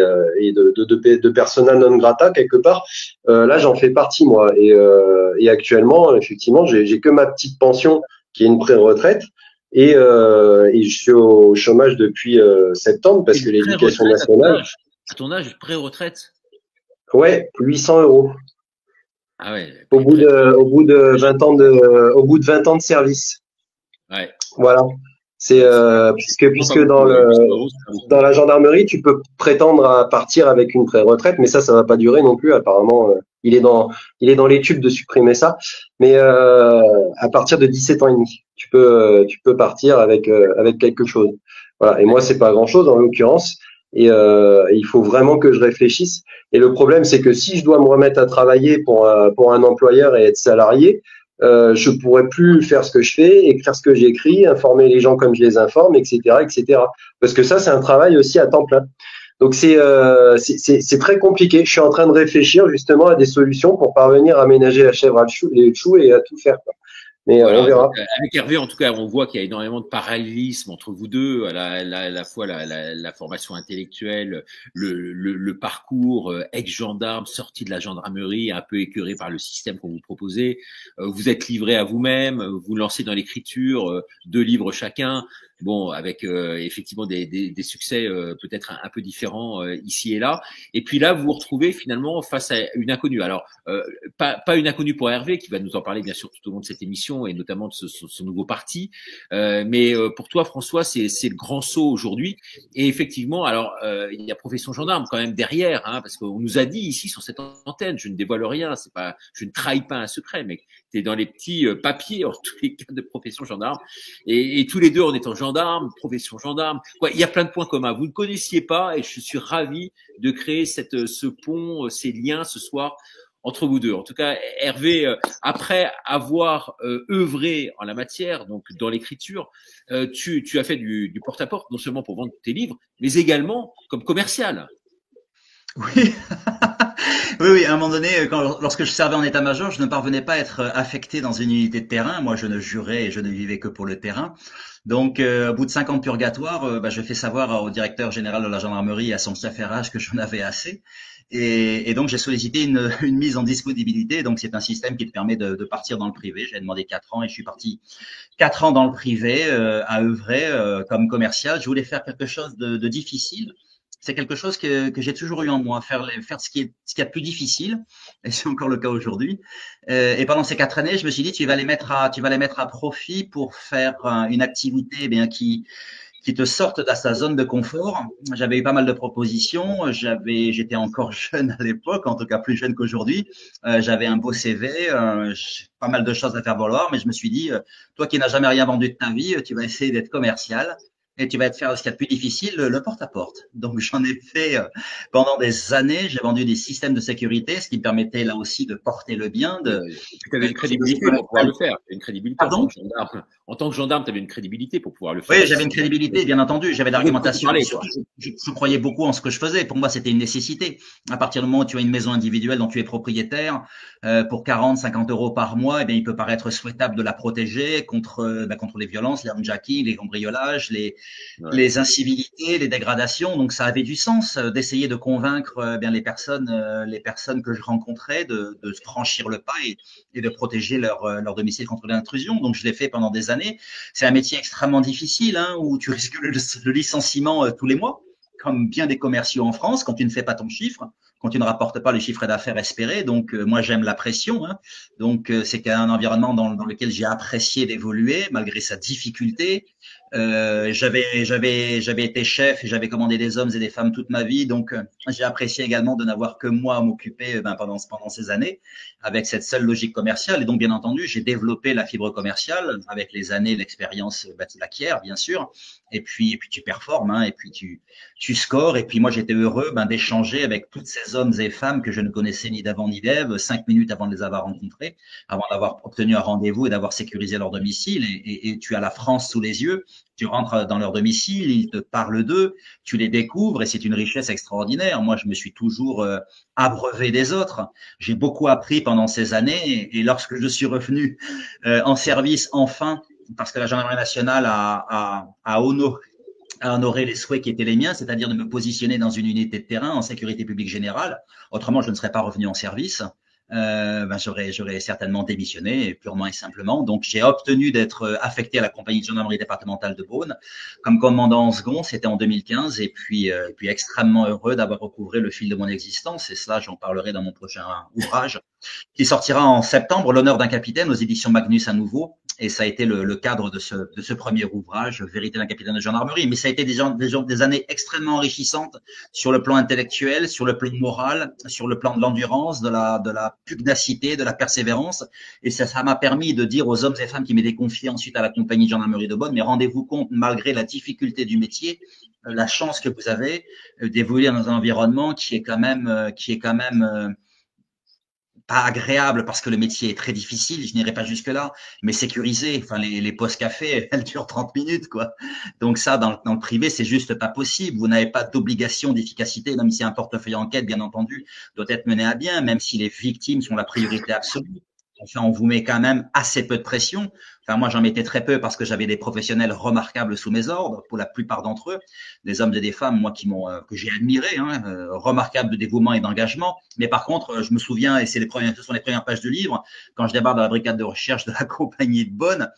de persona non grata quelque part, là j'en fais partie moi et actuellement effectivement j'ai que ma petite pension qui est une pré-retraite et je suis au chômage depuis septembre parce que l'éducation nationale. À ton âge, pré-retraite. Ouais, 800 €. Ah ouais. Au bout de 20 ans de service. Ouais. Voilà. C'est puisque dans la gendarmerie, tu peux prétendre à partir avec une pré-retraite, mais ça va pas durer non plus. Apparemment, il est dans les tubes de supprimer ça. Mais à partir de 17 ans et demi, tu peux partir avec quelque chose. Voilà. Et moi, c'est pas grand-chose en l'occurrence. Et il faut vraiment que je réfléchisse. Et le problème, c'est que si je dois me remettre à travailler pour un employeur et être salarié, je pourrais plus faire ce que je fais, écrire ce que j'écris, informer les gens comme je les informe, etc., etc. Parce que ça, c'est un travail aussi à temps plein. Donc c'est très compliqué. Je suis en train de réfléchir justement à des solutions pour parvenir à ménager la chèvre et le chou et à tout faire, quoi. Mais voilà, on verra. Avec Hervé, en tout cas, on voit qu'il y a énormément de parallélisme entre vous deux, à la fois la formation intellectuelle, le parcours ex-gendarme, sorti de la gendarmerie, un peu écœuré par le système qu'on vous proposait. Vous êtes livré à vous-même, vous lancez dans l'écriture, 2 livres chacun. Bon, avec effectivement des succès peut-être un peu différents ici et là. Et puis là, vous vous retrouvez finalement face à une inconnue. Alors, pas une inconnue pour Hervé, qui va nous en parler bien sûr tout au long de cette émission et notamment de ce nouveau parti. Mais pour toi, François, c'est le grand saut aujourd'hui. Et effectivement, alors il y a Profession Gendarme quand même derrière, parce qu'on nous a dit ici sur cette antenne, je ne dévoile rien, je ne trahis pas un secret, mais tu es dans les petits papiers en tous les cas de Profession Gendarme. Et tous les deux, en étant gendarme, Profession Gendarme, il y a plein de points communs. Vous ne connaissiez pas et je suis ravi de créer ce pont, ces liens ce soir entre vous deux. En tout cas, Hervé, après avoir œuvré en la matière, donc dans l'écriture, tu as fait du porte-à-porte, non seulement pour vendre tes livres, mais également comme commercial. Oui. Oui, oui, à un moment donné, lorsque je servais en état-major, je ne parvenais pas à être affecté dans une unité de terrain. Moi, je ne jurais et je ne vivais que pour le terrain. Donc, au bout de 5 ans de purgatoire, je fais savoir au directeur général de la gendarmerie et à son chef RH que j'en avais assez. Et donc, j'ai sollicité une mise en disponibilité. Donc, c'est un système qui te permet de partir dans le privé. J'ai demandé 4 ans et je suis parti 4 ans dans le privé à œuvrer comme commercial. Je voulais faire quelque chose de difficile. C'est quelque chose que j'ai toujours eu en moi, faire ce qui est plus difficile, et c'est encore le cas aujourd'hui. Et pendant ces 4 années, je me suis dit, tu vas les mettre à profit pour faire une activité eh bien qui te sorte de sa zone de confort. J'avais eu pas mal de propositions. J'étais encore jeune à l'époque, en tout cas plus jeune qu'aujourd'hui. J'avais un beau CV, pas mal de choses à faire valoir, mais je me suis dit, toi qui n'as jamais rien vendu de ta vie, tu vas essayer d'être commercial. Et tu vas te faire ce qu'il y a de plus difficile, le porte-à-porte. Donc, j'en ai fait pendant des années. J'ai vendu des systèmes de sécurité, ce qui me permettait là aussi de porter le bien. Tu avais une crédibilité pour pouvoir le faire. Une crédibilité en tant que gendarme. En tant que gendarme, tu avais une crédibilité pour pouvoir le faire. Oui, j'avais une crédibilité, bien entendu. J'avais l'argumentation. Je croyais beaucoup en ce que je faisais. Pour moi, c'était une nécessité. À partir du moment où tu as une maison individuelle dont tu es propriétaire, pour 40, 50 euros par mois, eh bien, il peut paraître souhaitable de la protéger contre les violences, les hijacking, les cambriolages, les incivilités, les dégradations. Donc, ça avait du sens d'essayer de convaincre bien les personnes que je rencontrais de franchir le pas et de protéger leur domicile contre l'intrusion. Donc, je l'ai fait pendant des années. C'est un métier extrêmement difficile où tu risques le licenciement tous les mois, comme bien des commerciaux en France, quand tu ne fais pas ton chiffre, quand tu ne rapportes pas le chiffre d'affaires espéré. Donc, moi, j'aime la pression. Donc, c'est un environnement dans lequel j'ai apprécié d'évoluer, malgré sa difficulté. J'avais été chef et j'avais commandé des hommes et des femmes toute ma vie. Donc, j'ai apprécié également de n'avoir que moi à m'occuper pendant ces années, avec cette seule logique commerciale. Et donc, bien entendu, j'ai développé la fibre commerciale avec les années, l'expérience, tu l'acquiers, bien sûr. Et puis tu performes, et puis tu scores. Et puis moi, j'étais heureux d'échanger avec toutes ces hommes et femmes que je ne connaissais ni d'avant ni d'Ève, 5 minutes avant de les avoir rencontrés, avant d'avoir obtenu un rendez-vous et d'avoir sécurisé leur domicile. Et tu as la France sous les yeux. Tu rentres dans leur domicile, ils te parlent d'eux, tu les découvres et c'est une richesse extraordinaire. Moi, je me suis toujours abreuvé des autres. J'ai beaucoup appris pendant ces années et lorsque je suis revenu en service, enfin, parce que la gendarmerie nationale a honoré les souhaits qui étaient les miens, c'est-à-dire de me positionner dans une unité de terrain en sécurité publique générale. Autrement, je ne serais pas revenu en service. J'aurais certainement démissionné purement et simplement. Donc, j'ai obtenu d'être affecté à la compagnie de gendarmerie départementale de Beaune comme commandant en second. C'était en 2015 et puis extrêmement heureux d'avoir recouvré le fil de mon existence. Et cela, j'en parlerai dans mon prochain ouvrage qui sortira en septembre, L'honneur d'un capitaine aux éditions Magnus à nouveau. Et ça a été le cadre de ce premier ouvrage, Vérité d'un capitaine de gendarmerie. Mais ça a été des années extrêmement enrichissantes sur le plan intellectuel, sur le plan moral, sur le plan de l'endurance, de la pugnacité, de la persévérance. Et ça m'a permis de dire aux hommes et femmes qui m'étaient confiés ensuite à la compagnie de gendarmerie de Beaune, mais rendez-vous compte, malgré la difficulté du métier, la chance que vous avez d'évoluer dans un environnement qui est quand même pas agréable parce que le métier est très difficile, je n'irai pas jusque là, mais sécurisé. Enfin, les pauses café, elles durent 30 minutes, quoi. Donc ça, dans le privé, c'est juste pas possible. Vous n'avez pas d'obligation d'efficacité, même si un portefeuille enquête, bien entendu, doit être mené à bien, même si les victimes sont la priorité absolue. Enfin, on vous met quand même assez peu de pression. Enfin, moi, j'en mettais très peu parce que j'avais des professionnels remarquables sous mes ordres, pour la plupart d'entre eux, des hommes et des femmes, moi, que j'ai admirés, remarquables de dévouement et d'engagement. Mais par contre, je me souviens, et ce sont les premières pages du livre, quand je débarque dans la brigade de recherche de la compagnie de Beaune,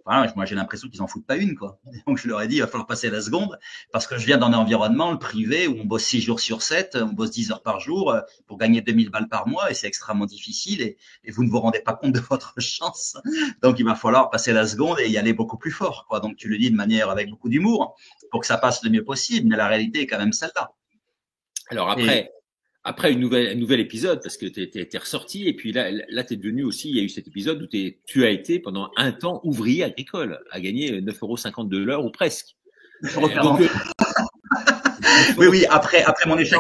voilà, moi, j'ai l'impression qu'ils en foutent pas une, quoi. Donc, je leur ai dit, il va falloir passer la seconde parce que je viens d'un environnement, le privé, où on bosse 6 jours sur 7, on bosse 10 heures par jour pour gagner 2000 balles par mois et c'est extrêmement difficile et vous ne vous rendez pas compte de votre chance. Donc, il va falloir passer la seconde et y aller beaucoup plus fort, quoi. Donc, tu le dis de manière avec beaucoup d'humour pour que ça passe le mieux possible, mais la réalité est quand même celle-là. Alors après un nouvel épisode, parce que t'es ressorti, et puis là t'es devenu aussi, il y a eu cet épisode où tu as été pendant un temps ouvrier agricole, à gagner 9,50 € de l'heure ou presque. Oui, après mon échec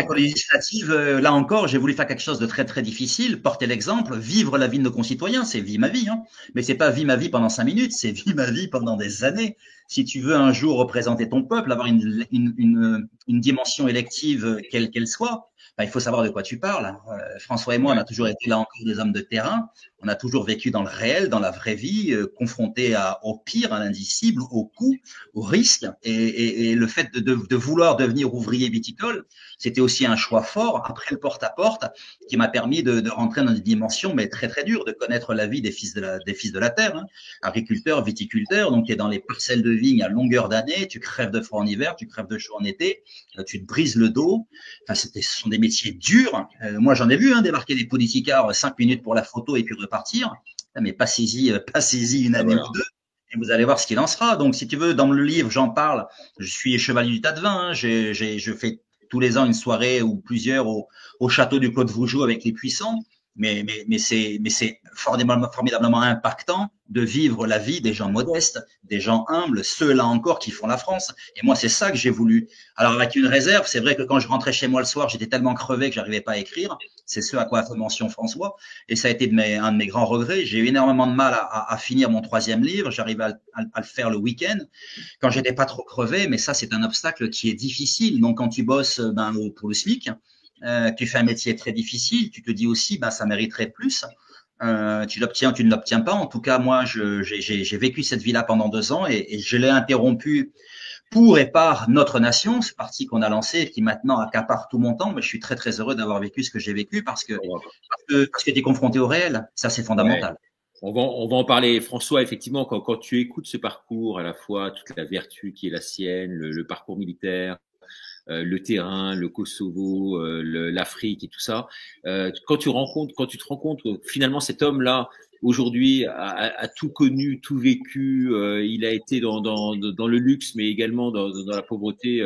aux législatives, là encore, j'ai voulu faire quelque chose de très très difficile, porter l'exemple, vivre la vie de nos concitoyens, c'est vie ma vie, mais c'est pas vie ma vie pendant 5 minutes, c'est vie ma vie pendant des années. Si tu veux un jour représenter ton peuple, avoir une dimension élective quelle qu'elle soit, il faut savoir de quoi tu parles. François et moi, on a toujours été là encore des hommes de terrain. On a toujours vécu dans le réel, dans la vraie vie, confrontés au pire, à l'indicible, au coût, au risque. Et le fait de vouloir devenir ouvrier viticole, c'était aussi un choix fort après le porte-à-porte qui m'a permis de rentrer dans une dimension mais très très dure, de connaître la vie des fils de la terre, hein. Agriculteurs, viticulteurs, donc tu es dans les parcelles de vignes à longueur d'année, tu crèves de froid en hiver, tu crèves de chaud en été, tu te brises le dos. Enfin, ce sont des métiers durs. Moi, j'en ai vu débarquer des politicards 5 minutes pour la photo et puis repartir. Mais passez-y une année ou deux. Et vous allez voir ce qu'il en sera. Donc, si tu veux, dans le livre, j'en parle. Je suis chevalier du tas de vin. Hein. Je fais tous les ans une soirée ou plusieurs au château du Clos de Vougeot avec les puissants. Mais c'est formidablement impactant de vivre la vie des gens modestes, des gens humbles, ceux-là encore qui font la France. Et moi, c'est ça que j'ai voulu. Alors, avec une réserve, c'est vrai que quand je rentrais chez moi le soir, j'étais tellement crevé que j'arrivais pas à écrire. C'est ce à quoi a fait mention François. Et ça a été un de mes grands regrets. J'ai eu énormément de mal à finir mon 3e livre. J'arrivais à le faire le week-end quand j'étais pas trop crevé. Mais ça, c'est un obstacle qui est difficile. Donc, quand tu bosses pour le SMIC, tu fais un métier très difficile, tu te dis aussi, ça mériterait plus. Tu l'obtiens, tu ne l'obtiens pas. En tout cas, moi, j'ai vécu cette vie-là pendant 2 ans et je l'ai interrompu pour et par notre nation, ce parti qu'on a lancé qui maintenant accapare tout mon temps. Mais je suis très très heureux d'avoir vécu ce que j'ai vécu parce que tu es confronté au réel. Ça, c'est fondamental. Ouais. On va en parler, François. Effectivement, quand tu écoutes ce parcours, à la fois toute la vertu qui est la sienne, le parcours militaire, le terrain, le Kosovo, l'Afrique et tout ça. Quand tu te rends compte que finalement cet homme-là aujourd'hui a tout connu, tout vécu, il a été dans le luxe, mais également dans la pauvreté.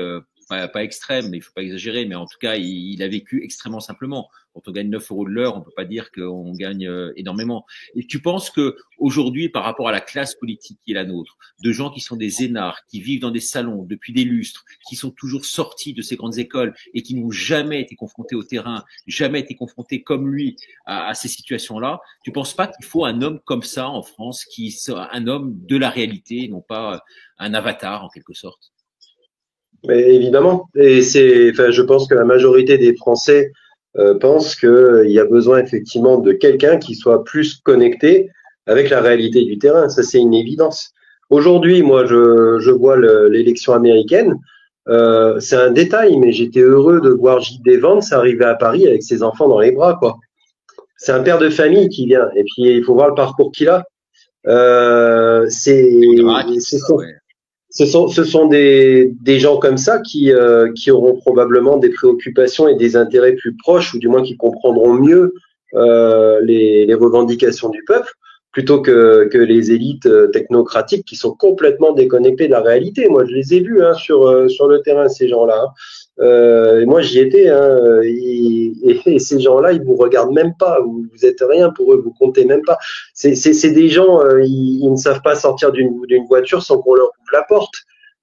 Pas extrême, mais il faut pas exagérer, mais en tout cas, il a vécu extrêmement simplement. Quand on gagne 9 € de l'heure, on peut pas dire qu'on gagne énormément. Et tu penses que aujourd'hui, par rapport à la classe politique qui est la nôtre, de gens qui sont des énarques, qui vivent dans des salons depuis des lustres, qui sont toujours sortis de ces grandes écoles et qui n'ont jamais été confrontés au terrain, jamais été confrontés comme lui à ces situations-là, tu penses pas qu'il faut un homme comme ça en France, qui soit un homme de la réalité, non pas un avatar en quelque sorte? Mais évidemment, et je pense que la majorité des Français pensent qu'il y a besoin effectivement de quelqu'un qui soit plus connecté avec la réalité du terrain. Ça, c'est une évidence. Aujourd'hui, moi, je vois l'élection américaine. C'est un détail, mais j'étais heureux de voir J.D. Vance arriver à Paris avec ses enfants dans les bras, quoi. C'est un père de famille qui vient, et puis il faut voir le parcours qu'il a. Ce sont des gens comme ça qui auront probablement des préoccupations et des intérêts plus proches, ou du moins qui comprendront mieux les revendications du peuple, plutôt que les élites technocratiques qui sont complètement déconnectées de la réalité. Moi, je les ai vus sur le terrain, ces gens-là. Et moi, j'y étais. Et ces gens-là, ils vous regardent même pas. Vous êtes rien pour eux. Vous comptez même pas. C'est des gens. Ils ne savent pas sortir d'une voiture sans qu'on leur ouvre la porte.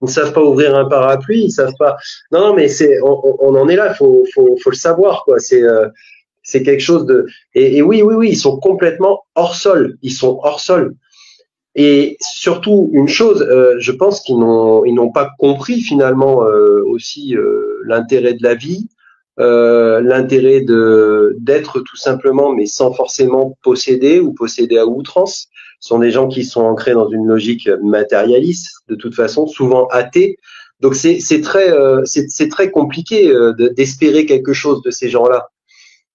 Ils ne savent pas ouvrir un parapluie. Ils savent pas. Non, mais on en est là. Faut le savoir, quoi. C'est quelque chose de. Et oui, ils sont complètement hors sol. Ils sont hors sol. Et surtout, une chose, je pense qu'ils n'ont pas compris finalement aussi l'intérêt de la vie, l'intérêt d'être tout simplement, mais sans forcément posséder ou posséder à outrance. Ce sont des gens qui sont ancrés dans une logique matérialiste, de toute façon, souvent athée. Donc c'est très compliqué d'espérer quelque chose de ces gens-là.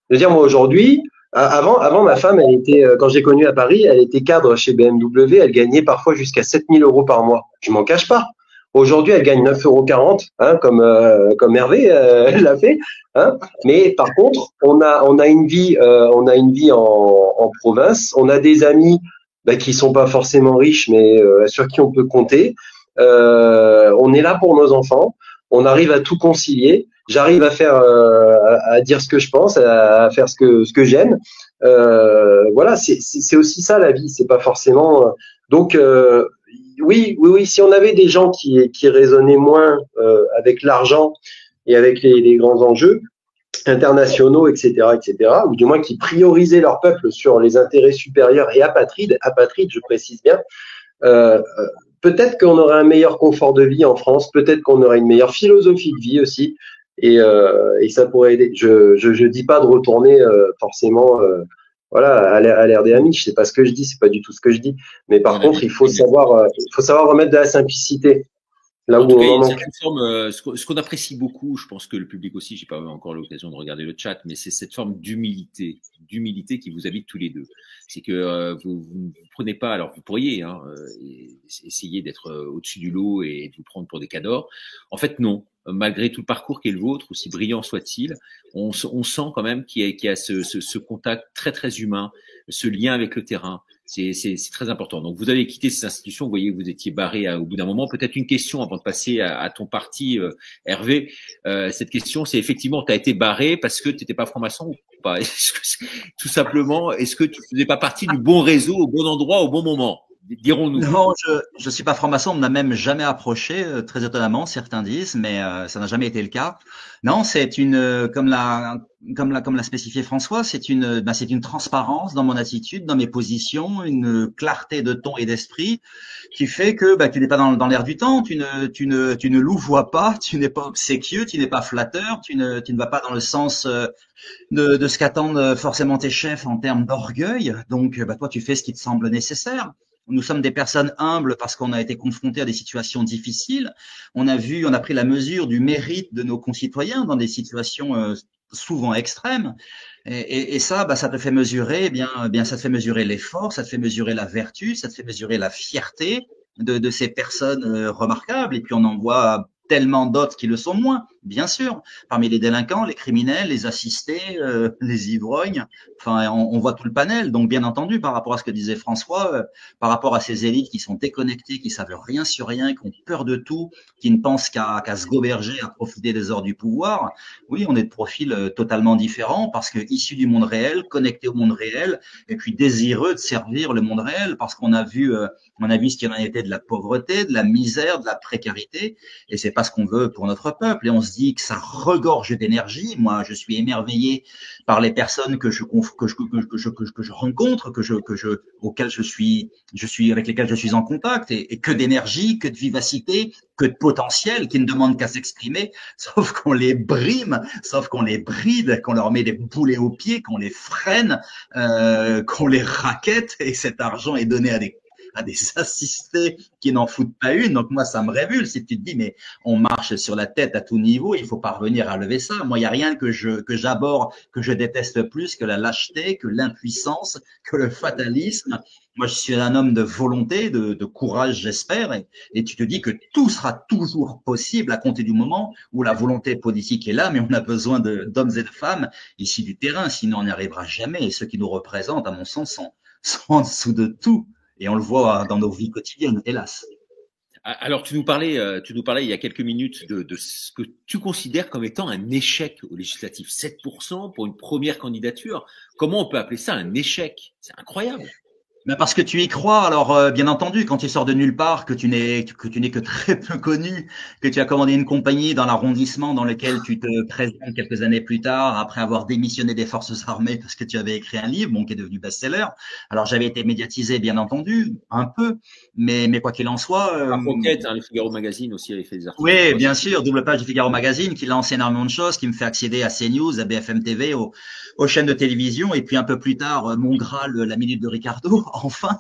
Je veux dire, moi aujourd'hui. Avant, ma femme, elle était, quand j'ai connu à Paris, elle était cadre chez BMW, elle gagnait parfois jusqu'à 7 000 € par mois. Je m'en cache pas. Aujourd'hui, elle gagne 9,40 €, comme Hervé l'a fait. Mais par contre, on a une vie en province. On a des amis qui sont pas forcément riches, mais sur qui on peut compter. On est là pour nos enfants. On arrive à tout concilier. J'arrive à faire, à dire ce que je pense, à faire ce que j'aime. Voilà, c'est aussi ça la vie. C'est pas forcément. Donc oui. Si on avait des gens qui raisonnaient moins avec l'argent et avec les grands enjeux internationaux, etc., ou du moins qui priorisaient leur peuple sur les intérêts supérieurs et apatrides, je précise bien. Peut-être qu'on aurait un meilleur confort de vie en France. Peut-être qu'on aurait une meilleure philosophie de vie aussi. et ça pourrait aider. Je dis pas de retourner forcément voilà à l'ère des Amish, c'est pas ce que je dis, c'est pas du tout ce que je dis. Mais par contre, il faut savoir remettre de la simplicité là En où tout cas, il y on a en une manque. certaine forme, ce qu'on apprécie beaucoup, je pense que le public aussi, j'ai pas eu encore l'occasion de regarder le chat, mais c'est cette forme d'humilité qui vous habite tous les deux. C'est que vous ne prenez pas, alors vous pourriez essayer d'être au-dessus du lot et de vous prendre pour des cadors. En fait, non. Malgré tout le parcours qui est le vôtre, aussi brillant soit-il, on sent quand même qu'il y a ce contact très très humain, ce lien avec le terrain. C'est très important. Donc, vous avez quitté ces institutions. Vous voyez que vous étiez barré au bout d'un moment. Peut-être une question avant de passer à ton parti, Hervé. Cette question, c'est effectivement, tu as été barré parce que tu n'étais pas franc-maçon ou pas? Tout simplement, est-ce que tu faisais pas partie du bon réseau, au bon endroit, au bon moment? Dirons-nous. Non, je suis pas franc-maçon, on ne m'a même jamais approché, très étonnamment, certains disent, mais ça n'a jamais été le cas. Non, c'est une, comme l'a spécifié François, c'est une transparence dans mon attitude, dans mes positions, une clarté de ton et d'esprit qui fait que tu n'es pas dans l'air du temps, tu ne louvoies pas, tu n'es pas obséquieux, tu n'es pas flatteur, tu ne vas pas dans le sens de ce qu'attendent forcément tes chefs en termes d'orgueil. Donc, toi, tu fais ce qui te semble nécessaire. Nous sommes des personnes humbles parce qu'on a été confrontés à des situations difficiles. On a pris la mesure du mérite de nos concitoyens dans des situations souvent extrêmes. Et ça, ça te fait mesurer, ça te fait mesurer l'effort, ça te fait mesurer la vertu, ça te fait mesurer la fierté de ces personnes remarquables. Et puis on en voit tellement d'autres qui le sont moins, bien sûr. Parmi les délinquants, les criminels, les assistés, les ivrognes, enfin, on voit tout le panel. Donc, bien entendu, par rapport à ce que disait François, par rapport à ces élites qui sont déconnectées, qui savent rien sur rien, qui ont peur de tout, qui ne pensent qu'à se goberger, à profiter des ors du pouvoir, oui, on est de profils totalement différents parce que issus du monde réel, connectés au monde réel, et puis désireux de servir le monde réel parce qu'on a vu ce qu'il en était de la pauvreté, de la misère, de la précarité, et c'est pas ce qu'on veut pour notre peuple. Et on se dit que ça regorge d'énergie. Moi, je suis émerveillé par les personnes que je rencontre, avec lesquelles je suis en contact, et que d'énergie, que de vivacité, que de potentiel, qui ne demandent qu'à s'exprimer, sauf qu'on les brime, sauf qu'on les bride, qu'on leur met des boulets aux pieds, qu'on les freine, qu'on les raquette, et cet argent est donné à des assistés qui n'en foutent pas une. Donc moi, ça me révulse. Si tu te dis, mais on marche sur la tête à tout niveau, il faut parvenir à lever ça. Moi, il n'y a rien que j'aborde, que je déteste plus que la lâcheté, que l'impuissance, que le fatalisme. Moi, je suis un homme de volonté, de courage, j'espère. Et tu te dis que tout sera toujours possible à compter du moment où la volonté politique est là, mais on a besoin d'hommes et de femmes ici du terrain, sinon on n'y arrivera jamais. Et ceux qui nous représentent, à mon sens, sont en dessous de tout. Et on le voit dans nos vies quotidiennes, hélas. Alors, tu nous parlais il y a quelques minutes de ce que tu considères comme étant un échec au législatif. 7% pour une première candidature. Comment on peut appeler ça un échec? C'est incroyable. Parce que tu y crois. Alors, bien entendu, quand tu sors de nulle part, que tu n'es que très peu connu, que tu as commandé une compagnie dans l'arrondissement dans lequel tu te présentes quelques années plus tard, après avoir démissionné des forces armées parce que tu avais écrit un livre, qui est devenu best-seller. Alors, j'avais été médiatisé, bien entendu, un peu, mais quoi qu'il en soit. Enquête, le Figaro Magazine aussi avait fait des articles. Oui, bien sûr, double page du Figaro Magazine qui lance énormément de choses, qui me fait accéder à CNews, à BFM TV, aux chaînes de télévision, et puis un peu plus tard, mon Graal, la minute de Ricardo, enfin.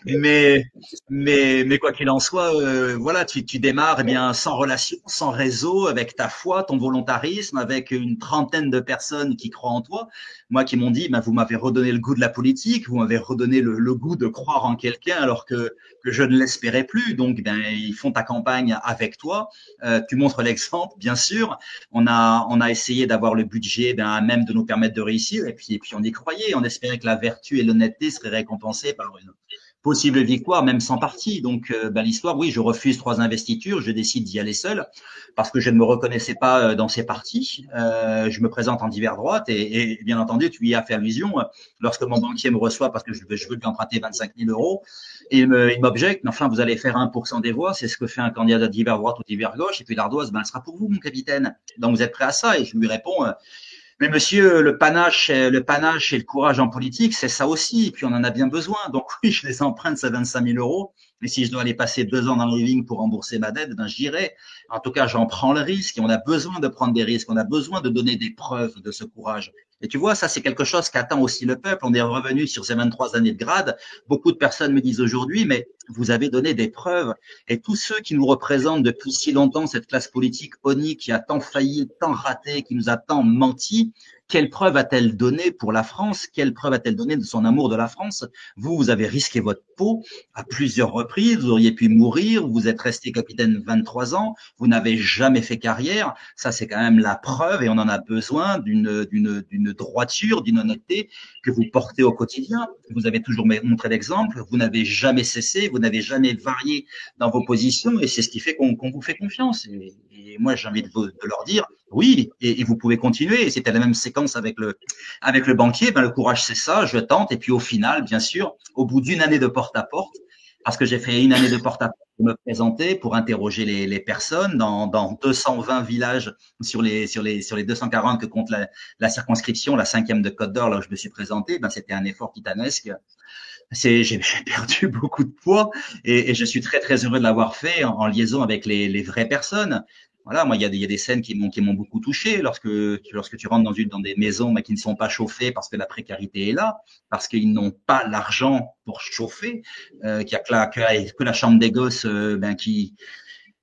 mais quoi qu'il en soit, voilà, tu démarres sans relation, sans réseau, avec ta foi, ton volontarisme, avec une trentaine de personnes qui croient en toi. Moi, qui m'ont dit, vous m'avez redonné le goût de la politique, vous m'avez redonné le goût de croire en quelqu'un alors que je ne l'espérais plus. Donc, ils font ta campagne avec toi. Tu montres l'exemple, bien sûr. On a essayé d'avoir le budget, à même de nous permettre de réussir. Et puis on y croyait. On espérait que la vertu et l'honnêteté seraient récompensées par une possible victoire, même sans parti. Donc, l'histoire, oui, je refuse 3 investitures, je décide d'y aller seul parce que je ne me reconnaissais pas dans ces partis. Je me présente en divers droite et bien entendu, tu y as fait allusion. Lorsque mon banquier me reçoit parce que je veux lui emprunter 25 000 euros, il m'objecte, mais enfin, vous allez faire 1% des voix, c'est ce que fait un candidat de divers droite ou divers gauche, et puis l'ardoise, elle sera pour vous, mon capitaine. Donc, vous êtes prêt à ça? Et je lui réponds, mais monsieur, le panache et le courage en politique, c'est ça aussi. Et puis, on en a bien besoin. Donc, oui, je les emprunte, ces 25 000 euros. Et si je dois aller passer 2 ans dans les vignes pour rembourser ma dette, ben j'irai. En tout cas, j'en prends le risque et on a besoin de prendre des risques. On a besoin de donner des preuves de ce courage. Et tu vois, ça, c'est quelque chose qu'attend aussi le peuple. On est revenu sur ces 23 années de grade. Beaucoup de personnes me disent aujourd'hui, mais vous avez donné des preuves. Et tous ceux qui nous représentent depuis si longtemps, cette classe politique honnie qui a tant failli, tant raté, qui nous a tant menti, quelle preuve a-t-elle donné pour la France? Quelle preuve a-t-elle donné de son amour de la France? Vous, vous avez risqué votre peau à plusieurs reprises. Vous auriez pu mourir. Vous êtes resté capitaine 23 ans. Vous n'avez jamais fait carrière. Ça, c'est quand même la preuve et on en a besoin d'une droiture, d'une honnêteté que vous portez au quotidien. Vous avez toujours montré l'exemple. Vous n'avez jamais cessé. Vous n'avez jamais varié dans vos positions et c'est ce qui fait qu'on vous fait confiance. Et moi, j'ai envie de leur dire, oui, et vous pouvez continuer. Et c'était la même séquence avec le banquier. Ben, le courage, c'est ça. Je tente. Et puis, au final, bien sûr, au bout d'une année de porte-à-porte, parce que j'ai fait une année de porte-à-porte pour me présenter, pour interroger les personnes dans 220 villages sur les 240 que compte la circonscription, la 5e de Côte d'Or, là où je me suis présenté. Ben, c'était un effort titanesque. J'ai perdu beaucoup de poids et je suis très, très heureux de l'avoir fait en liaison avec les vraies personnes. Voilà, moi, il y a des scènes qui m'ont beaucoup touché lorsque tu rentres dans des maisons mais qui ne sont pas chauffées parce que la précarité est là, parce qu'ils n'ont pas l'argent pour chauffer, qu'il y a que la chambre des gosses,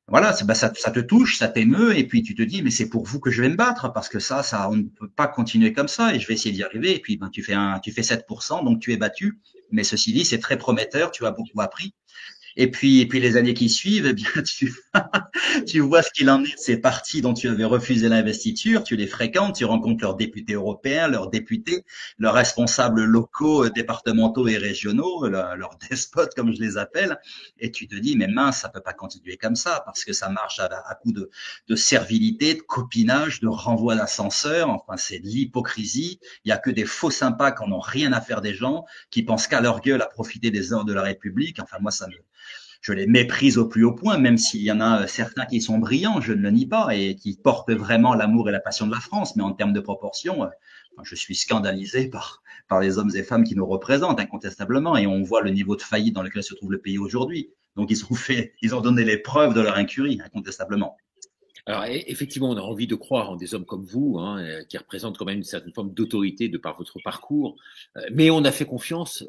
voilà, ça te touche, ça t'émeut, et puis tu te dis, mais c'est pour vous que je vais me battre, parce que ça, on ne peut pas continuer comme ça, et je vais essayer d'y arriver, et puis tu fais 7%, donc tu es battu, mais ceci dit, c'est très prometteur, tu as beaucoup appris. Et puis les années qui suivent, eh bien, tu vois ce qu'il en est de ces partis dont tu avais refusé l'investiture, tu les fréquentes, tu rencontres leurs députés européens, leurs députés, leurs responsables locaux, départementaux et régionaux, leurs despotes, comme je les appelle, et tu te dis, mais mince, ça peut pas continuer comme ça, parce que ça marche à coup de servilité, de copinage, de renvoi d'ascenseur, enfin, c'est de l'hypocrisie, il y a que des faux sympas qui n'ont rien à faire des gens, qui pensent qu'à leur gueule à profiter des ordres de la République, enfin, moi, je les méprise au plus haut point, même s'il y en a certains qui sont brillants, je ne le nie pas, et qui portent vraiment l'amour et la passion de la France. Mais en termes de proportion, je suis scandalisé par les hommes et femmes qui nous représentent incontestablement, et on voit le niveau de faillite dans lequel se trouve le pays aujourd'hui. Donc ils ont donné les preuves de leur incurie, incontestablement. Alors, effectivement, on a envie de croire en des hommes comme vous, qui représentent quand même une certaine forme d'autorité de par votre parcours. Mais on a fait confiance,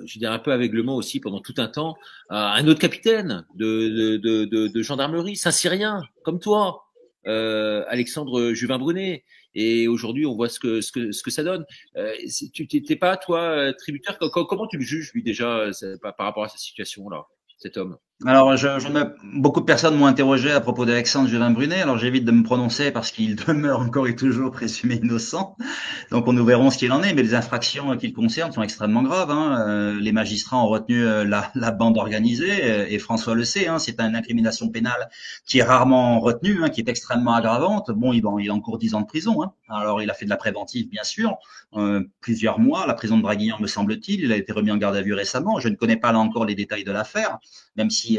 je dirais un peu aveuglement aussi pendant tout un temps, à un autre capitaine de gendarmerie, Saint-Cyrien, comme toi, Alexandre Juvin-Brunet. Et aujourd'hui, on voit ce que ça donne. Tu n'étais pas, toi, tributaire. Comment tu le juges, lui, déjà, par rapport à sa situation-là, cet homme? Alors, beaucoup de personnes m'ont interrogé à propos d'Alexandre Juvin-Brunet. Alors, j'évite de me prononcer parce qu'il demeure encore et toujours présumé innocent. Donc, nous verrons ce qu'il en est. Mais les infractions qu'il concerne sont extrêmement graves. Les magistrats ont retenu la bande organisée et François le sait. C'est une incrimination pénale qui est rarement retenue, qui est extrêmement aggravante. Bon, il encourt 10 ans de prison. Alors, il a fait de la préventive, bien sûr, plusieurs mois. La prison de Draguignan, me semble-t-il. Il a été remis en garde à vue récemment. Je ne connais pas là encore les détails de l'affaire, même si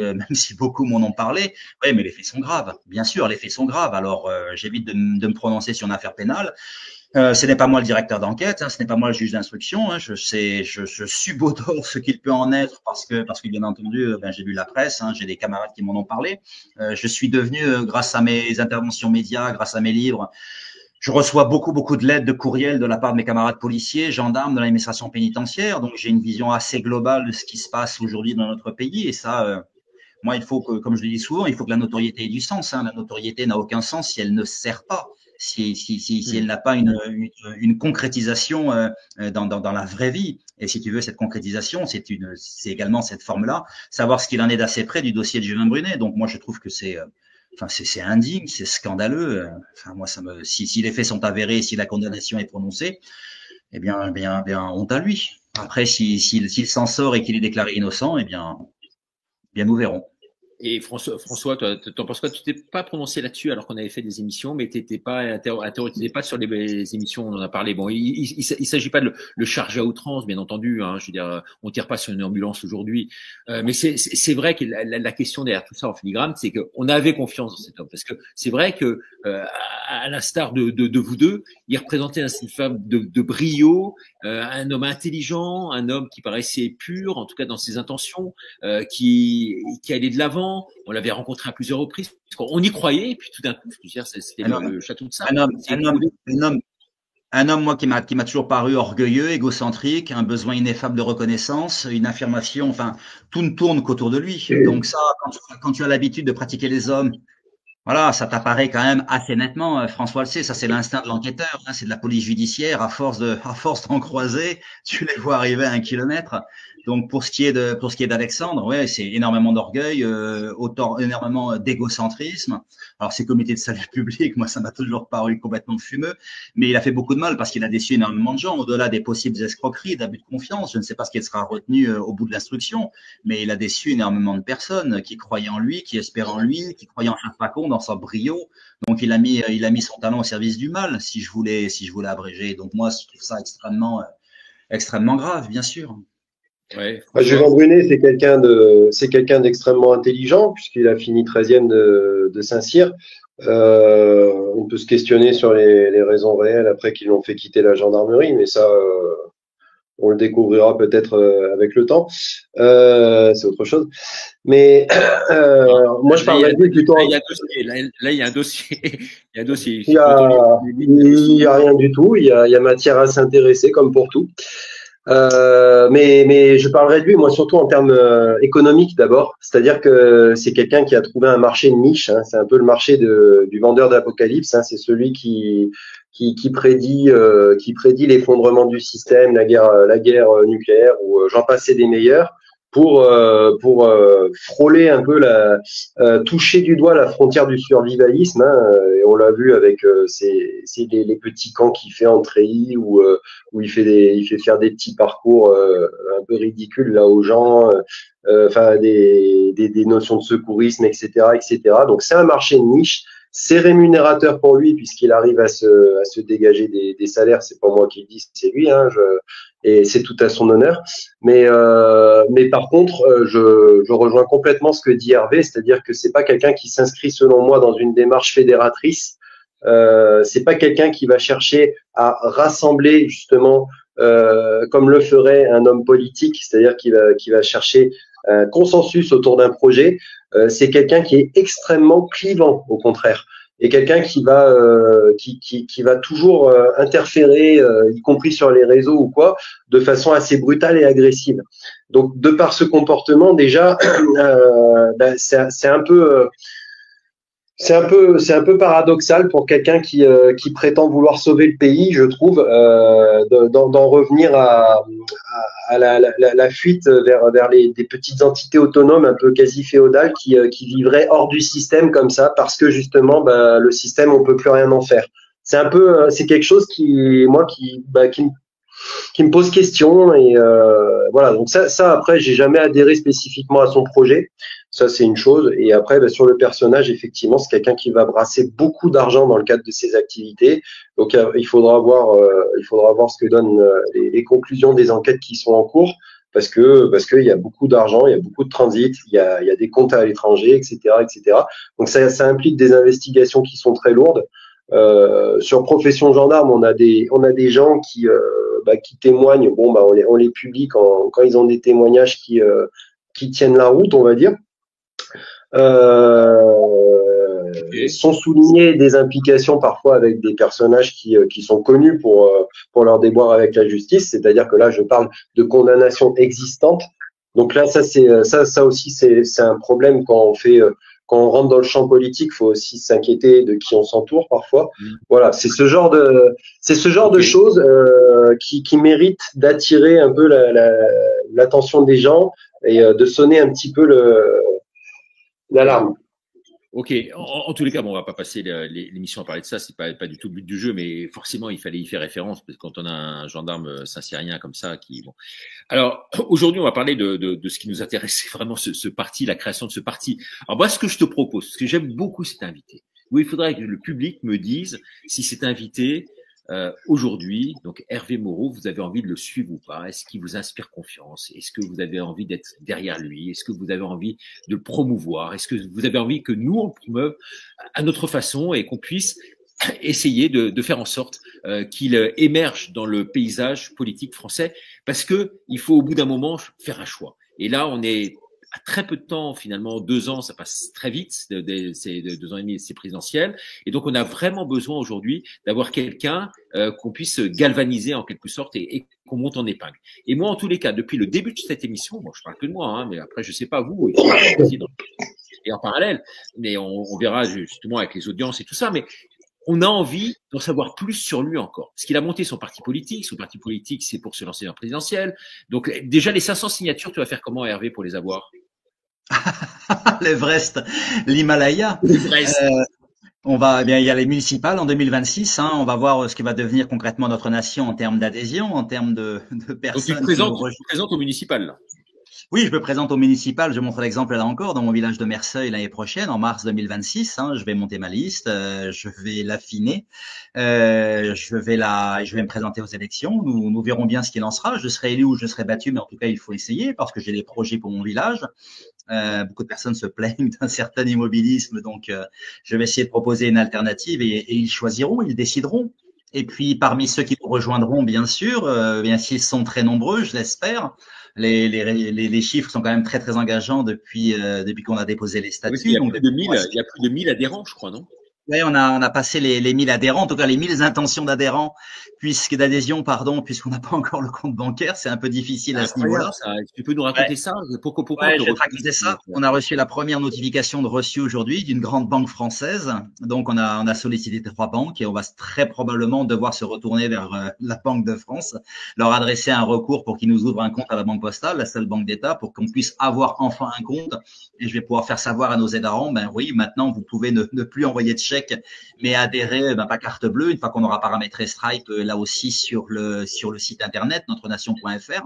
beaucoup m'en ont parlé. Oui, mais les faits sont graves. Bien sûr, les faits sont graves. Alors, j'évite de me prononcer sur une affaire pénale. Ce n'est pas moi le directeur d'enquête, ce n'est pas moi le juge d'instruction. Je subodore ce qu'il peut en être parce que bien entendu, j'ai lu la presse, j'ai des camarades qui m'en ont parlé. Je suis devenu, grâce à mes interventions médias, grâce à mes livres, je reçois beaucoup de lettres, de courriels de la part de mes camarades policiers, gendarmes de l'administration pénitentiaire. Donc, j'ai une vision assez globale de ce qui se passe aujourd'hui dans notre pays. Et ça, moi, il faut que, comme je le dis souvent, il faut que la notoriété ait du sens. La notoriété n'a aucun sens si elle ne sert pas, si elle n'a pas une concrétisation dans la vraie vie. Et si tu veux, cette concrétisation, c'est également cette forme-là, savoir ce qu'il en est d'assez près du dossier de Juvin-Brunet. Donc, moi, je trouve que c'est indigne, c'est scandaleux. Moi, si les faits sont avérés, si la condamnation est prononcée, eh bien, honte à lui. Après, s'il s'en sort et qu'il est déclaré innocent, eh bien, nous verrons. Et François, t'en penses quoi? Tu t'es pas prononcé là-dessus alors qu'on avait fait des émissions, mais t'étais pas sur les émissions, on en a parlé. Bon, il s'agit pas de le charger à outrance, bien entendu. Hein, je veux dire, on tire pas sur une ambulance aujourd'hui, mais c'est vrai que la question derrière tout ça en filigrane, c'est qu'on avait confiance dans cet homme, parce que c'est vrai que à l'instar de vous deux, il représentait un femme de brio, un homme intelligent, un homme qui paraissait pur, en tout cas dans ses intentions, qui allait de l'avant. On l'avait rencontré à plusieurs reprises. On y croyait, et puis tout d'un coup, je veux dire, c'était le château de Sable. Un homme, moi, qui m'a toujours paru orgueilleux, égocentrique, un besoin ineffable de reconnaissance, une affirmation, enfin, tout ne tourne qu'autour de lui. Donc ça, quand tu as l'habitude de pratiquer les hommes, voilà, ça t'apparaît quand même assez nettement. François le sait, ça c'est l'instinct de l'enquêteur, hein, c'est de la police judiciaire. À force d'en croiser, tu les vois arriver à 1 kilomètre. Donc pour ce qui est d'Alexandre, ouais, c'est énormément d'orgueil, énormément d'égocentrisme. Alors ces comités de salut public, moi ça m'a toujours paru complètement fumeux, mais il a fait beaucoup de mal parce qu'il a déçu énormément de gens, au-delà des possibles escroqueries, d'abus de confiance. Je ne sais pas ce qui sera retenu au bout de l'instruction, mais il a déçu énormément de personnes qui croyaient en lui, qui espéraient en lui, qui croyaient en Charles Facon, dans son brio. Donc il a mis son talent au service du mal, si je voulais abréger. Donc moi je trouve ça extrêmement grave, bien sûr. Ouais, Juvent Brunet, c'est quelqu'un d'extrêmement intelligent puisqu'il a fini 13e de Saint-Cyr. On peut se questionner sur les raisons réelles après qu'ils l'ont fait quitter la gendarmerie, mais ça, on le découvrira peut-être avec le temps. C'est autre chose. Mais moi, je parlerais de lui plutôt. Là, il y a un dossier. Il y a un dossier. Il y a rien du tout. Il y a matière à s'intéresser, comme pour tout. Mais je parlerai de lui, moi, surtout en termes économiques d'abord. C'est-à-dire que c'est quelqu'un qui a trouvé un marché de niche. Hein. C'est un peu le marché du vendeur d'apocalypse. Hein. C'est celui qui prédit l'effondrement du système, la guerre nucléaire, ou j'en passais des meilleurs, pour frôler un peu toucher du doigt la frontière du survivalisme. Hein, et on l'a vu avec les petits camps qu'il fait en treillis, où il fait faire des petits parcours un peu ridicules là aux gens, enfin des notions de secourisme, etc., etc. Donc c'est un marché de niche. C'est rémunérateur pour lui puisqu'il arrive à se dégager des salaires. C'est pas moi qui le dis, c'est lui. Hein, et c'est tout à son honneur. Mais par contre, je rejoins complètement ce que dit Hervé, c'est-à-dire que c'est pas quelqu'un qui s'inscrit, selon moi, dans une démarche fédératrice. C'est pas quelqu'un qui va chercher à rassembler justement comme le ferait un homme politique, c'est-à-dire qui va chercher un consensus autour d'un projet. C'est quelqu'un qui est extrêmement clivant, au contraire, et quelqu'un qui va toujours interférer, y compris sur les réseaux ou quoi, de façon assez brutale et agressive. Donc, de par ce comportement, déjà, c'est un peu paradoxal pour quelqu'un qui prétend vouloir sauver le pays, je trouve, d'en revenir à la fuite vers des petites entités autonomes un peu quasi féodales qui vivraient hors du système comme ça parce que justement le système on peut plus rien en faire. C'est quelque chose qui me pose question et voilà. Donc ça après j'ai jamais adhéré spécifiquement à son projet. Ça, c'est une chose. Et après, sur le personnage, effectivement, c'est quelqu'un qui va brasser beaucoup d'argent dans le cadre de ses activités. Donc, il faudra voir ce que donnent les conclusions des enquêtes qui sont en cours, parce qu'il y a beaucoup d'argent, il y a beaucoup de transit, il y a des comptes à l'étranger, etc., etc. Donc, ça implique des investigations qui sont très lourdes. Sur Profession Gendarme, on a des gens qui témoignent. Bon, on les publie quand ils ont des témoignages qui tiennent la route, on va dire. Sont soulignées des implications parfois avec des personnages qui sont connus pour leur déboire avec la justice, c'est-à-dire que là je parle de condamnations existantes. Donc là ça aussi c'est un problème quand on rentre dans le champ politique, faut aussi s'inquiéter de qui on s'entoure parfois. Voilà, c'est ce genre de choses qui méritent d'attirer un peu l'attention des gens et de sonner un petit peu l'alarme. Ok, en tous les cas, bon, on va pas passer l'émission à parler de ça, c'est pas du tout le but du jeu, mais forcément, il fallait y faire référence, parce que quand on a un gendarme saint-cyrien comme ça, qui, bon. Alors, aujourd'hui, on va parler de ce qui nous intéresse, c'est vraiment ce parti, la création de ce parti. Alors, moi, ce que je te propose, parce que j'aime beaucoup cet invité, oui, il faudrait que le public me dise si cet invité, aujourd'hui, donc Hervé Moreau, vous avez envie de le suivre ou pas? Est-ce qu'il vous inspire confiance? Est-ce que vous avez envie d'être derrière lui? Est-ce que vous avez envie de le promouvoir? Est-ce que vous avez envie que nous, on le promeuve à notre façon et qu'on puisse essayer de faire en sorte qu'il émerge dans le paysage politique français? Parce que il faut au bout d'un moment faire un choix. Et là, on est à très peu de temps, finalement, 2 ans, ça passe très vite, c'est 2 ans et demi, c'est présidentiel. Et donc, on a vraiment besoin aujourd'hui d'avoir quelqu'un qu'on puisse galvaniser en quelque sorte et qu'on monte en épingle. Et moi, en tous les cas, depuis le début de cette émission, bon, je parle que de moi, hein, mais après, je sais pas vous, et en parallèle, mais on verra justement avec les audiences et tout ça, mais on a envie d'en savoir plus sur lui encore. Parce qu'il a monté son parti politique. Son parti politique, c'est pour se lancer en présidentielle. Donc, déjà, les 500 signatures, tu vas faire comment, Hervé, pour les avoir? L'Everest, l'Himalaya. On va, eh bien, il y a les municipales en 2026. Hein, on va voir ce qui va devenir concrètement notre nation en termes d'adhésion, en termes de personnes. Donc, tu te présentes au municipal, là. Oui, je me présente au municipal. Je montre l'exemple là encore dans mon village de Merseuil l'année prochaine, en mars 2026. Hein, je vais monter ma liste, je vais l'affiner, je vais me présenter aux élections. Nous verrons bien ce qu'il en sera. Je serai élu ou je serai battu, mais en tout cas, il faut essayer parce que j'ai des projets pour mon village. Beaucoup de personnes se plaignent d'un certain immobilisme, donc je vais essayer de proposer une alternative et ils choisiront, ils décideront. Et puis parmi ceux qui nous rejoindront, bien sûr, bien s'ils sont très nombreux, je l'espère. Les chiffres sont quand même très très engageants depuis qu'on a déposé les statuts. Oui, il y a plus de 1000 adhérents, je crois, non? Oui, on a passé les 1000 adhérents, en tout cas les 1000 intentions d'adhérents, puisqu'on n'a pas encore le compte bancaire, c'est un peu difficile à ce niveau-là. Tu peux nous raconter ça? Pourquoi je vais te raconter ça. On a reçu la première notification de reçu aujourd'hui d'une grande banque française. Donc on a sollicité 3 banques et on va très probablement devoir se retourner vers la Banque de France, leur adresser un recours pour qu'ils nous ouvrent un compte à la Banque Postale, la seule banque d'État, pour qu'on puisse avoir enfin un compte. Et je vais pouvoir faire savoir à nos adhérents, ben oui, maintenant vous pouvez ne plus envoyer de chèque, mais adhérer par carte bleue une fois qu'on aura paramétré Stripe là aussi sur le site internet notrenation.fr.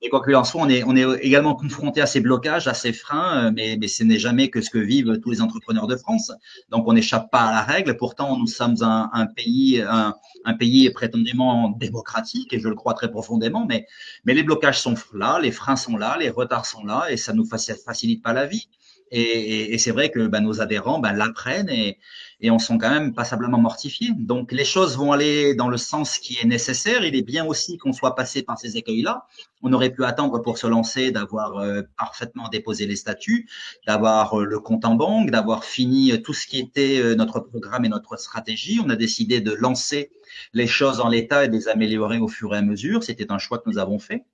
Mais quoi qu'il en soit, on est également confronté à ces blocages, à ces freins, mais ce n'est jamais que ce que vivent tous les entrepreneurs de France. Donc on n'échappe pas à la règle. Pourtant, nous sommes un pays prétendument démocratique et je le crois très profondément. Mais les blocages sont là, les freins sont là, les retards sont là et ça nous facilite pas la vie. Et c'est vrai que nos adhérents l'apprennent et on sont quand même passablement mortifiés. Donc les choses vont aller dans le sens qui est nécessaire. Il est bien aussi qu'on soit passé par ces écueils-là. On aurait pu attendre pour se lancer, d'avoir parfaitement déposé les statuts, d'avoir le compte en banque, d'avoir fini tout ce qui était notre programme et notre stratégie. On a décidé de lancer les choses en l'état et de les améliorer au fur et à mesure. C'était un choix que nous avons fait.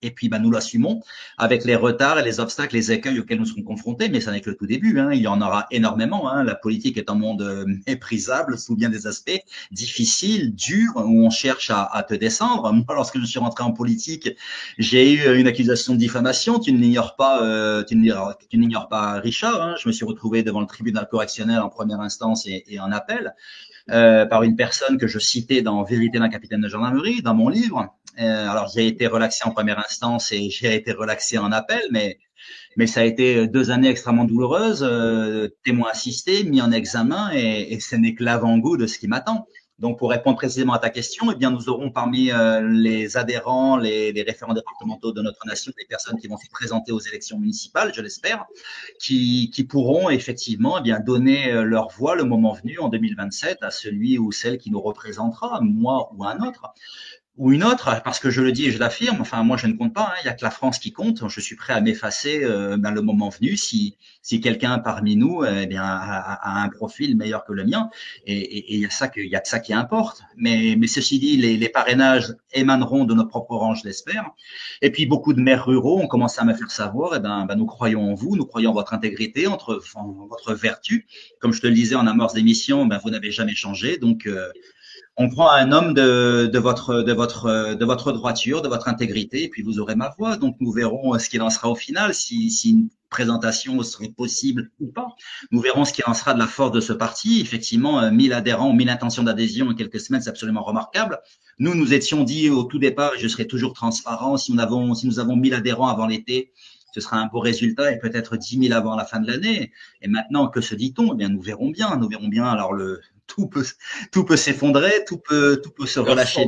Et puis, nous l'assumons avec les retards et les obstacles, les écueils auxquels nous serons confrontés. Mais ça n'est que le tout début. Hein. Il y en aura énormément. Hein. La politique est un monde méprisable sous bien des aspects, difficile, dur, où on cherche à te descendre. Moi, lorsque je suis rentré en politique, j'ai eu une accusation de diffamation. Tu ne l'ignores pas, Richard. Hein. Je me suis retrouvé devant le tribunal correctionnel en première instance et en appel. Par une personne que je citais dans Vérité d'un capitaine de gendarmerie, dans mon livre. Alors, j'ai été relaxé en première instance et j'ai été relaxé en appel, mais ça a été 2 années extrêmement douloureuses, témoin assisté, mis en examen, et ce n'est que l'avant-goût de ce qui m'attend. Donc, pour répondre précisément à ta question, eh bien, nous aurons parmi les adhérents, les référents départementaux de notre nation, des personnes qui vont se présenter aux élections municipales, je l'espère, qui pourront effectivement donner leur voix le moment venu en 2027 à celui ou celle qui nous représentera, moi ou un autre. Ou une autre, parce que je le dis et je l'affirme, enfin moi je ne compte pas, hein, il y a que la France qui compte, je suis prêt à m'effacer le moment venu si quelqu'un parmi nous a un profil meilleur que le mien, et il y a que ça qui importe. Mais ceci dit, les parrainages émaneront de nos propres rangs, je l'espère. Et puis beaucoup de maires ruraux ont commencé à me faire savoir, nous croyons en vous, nous croyons en votre intégrité, en votre vertu. Comme je te le disais en amorce d'émission, vous n'avez jamais changé, donc on croit à un homme de votre droiture, de votre intégrité, et puis vous aurez ma voix. Donc nous verrons ce qu'il en sera au final. Si une présentation serait possible ou pas. Nous verrons ce qu'il en sera de la force de ce parti. Effectivement, 1000 adhérents, 1000 intentions d'adhésion en quelques semaines, c'est absolument remarquable. Nous étions dit au tout départ, et je serai toujours transparent, si nous avons 1000 adhérents avant l'été, ce sera un beau résultat et peut-être 10 000 avant la fin de l'année. Et maintenant, que se dit-on? Eh bien, nous verrons bien. Alors tout peut s'effondrer, tout peut se relâcher.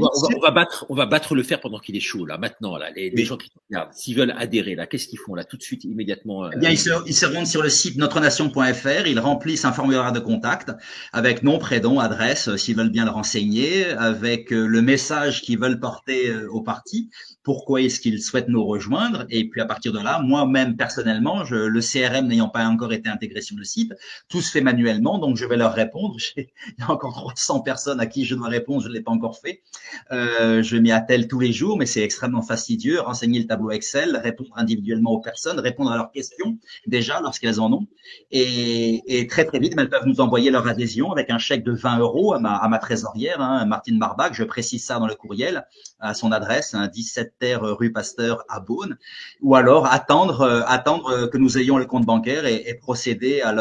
On va battre le fer pendant qu'il est chaud, là, maintenant, là. Les gens qui regardent, s'ils veulent adhérer, là, qu'est-ce qu'ils font, là, tout de suite, immédiatement? Eh bien, ils se rendent sur le site notrenation.fr, ils remplissent un formulaire de contact avec nom, prénom, adresse, s'ils veulent bien le renseigner, avec le message qu'ils veulent porter au parti, pourquoi est-ce qu'ils souhaitent nous rejoindre, et puis à partir de là, moi-même, personnellement, le CRM n'ayant pas encore été intégré sur le site, tout se fait manuellement, donc je vais leur répondre. Il y a encore 300 personnes à qui je dois répondre, je ne l'ai pas encore fait. Je m'y attelle tous les jours, mais c'est extrêmement fastidieux. Renseigner le tableau Excel, répondre individuellement aux personnes, répondre à leurs questions, déjà, lorsqu'elles en ont. Et très, très vite, elles peuvent nous envoyer leur adhésion avec un chèque de 20 € à ma trésorière, Martine Barbac. Je précise ça dans le courriel, à son adresse, 17 terre rue Pasteur à Beaune. Ou alors attendre que nous ayons le compte bancaire et procéder à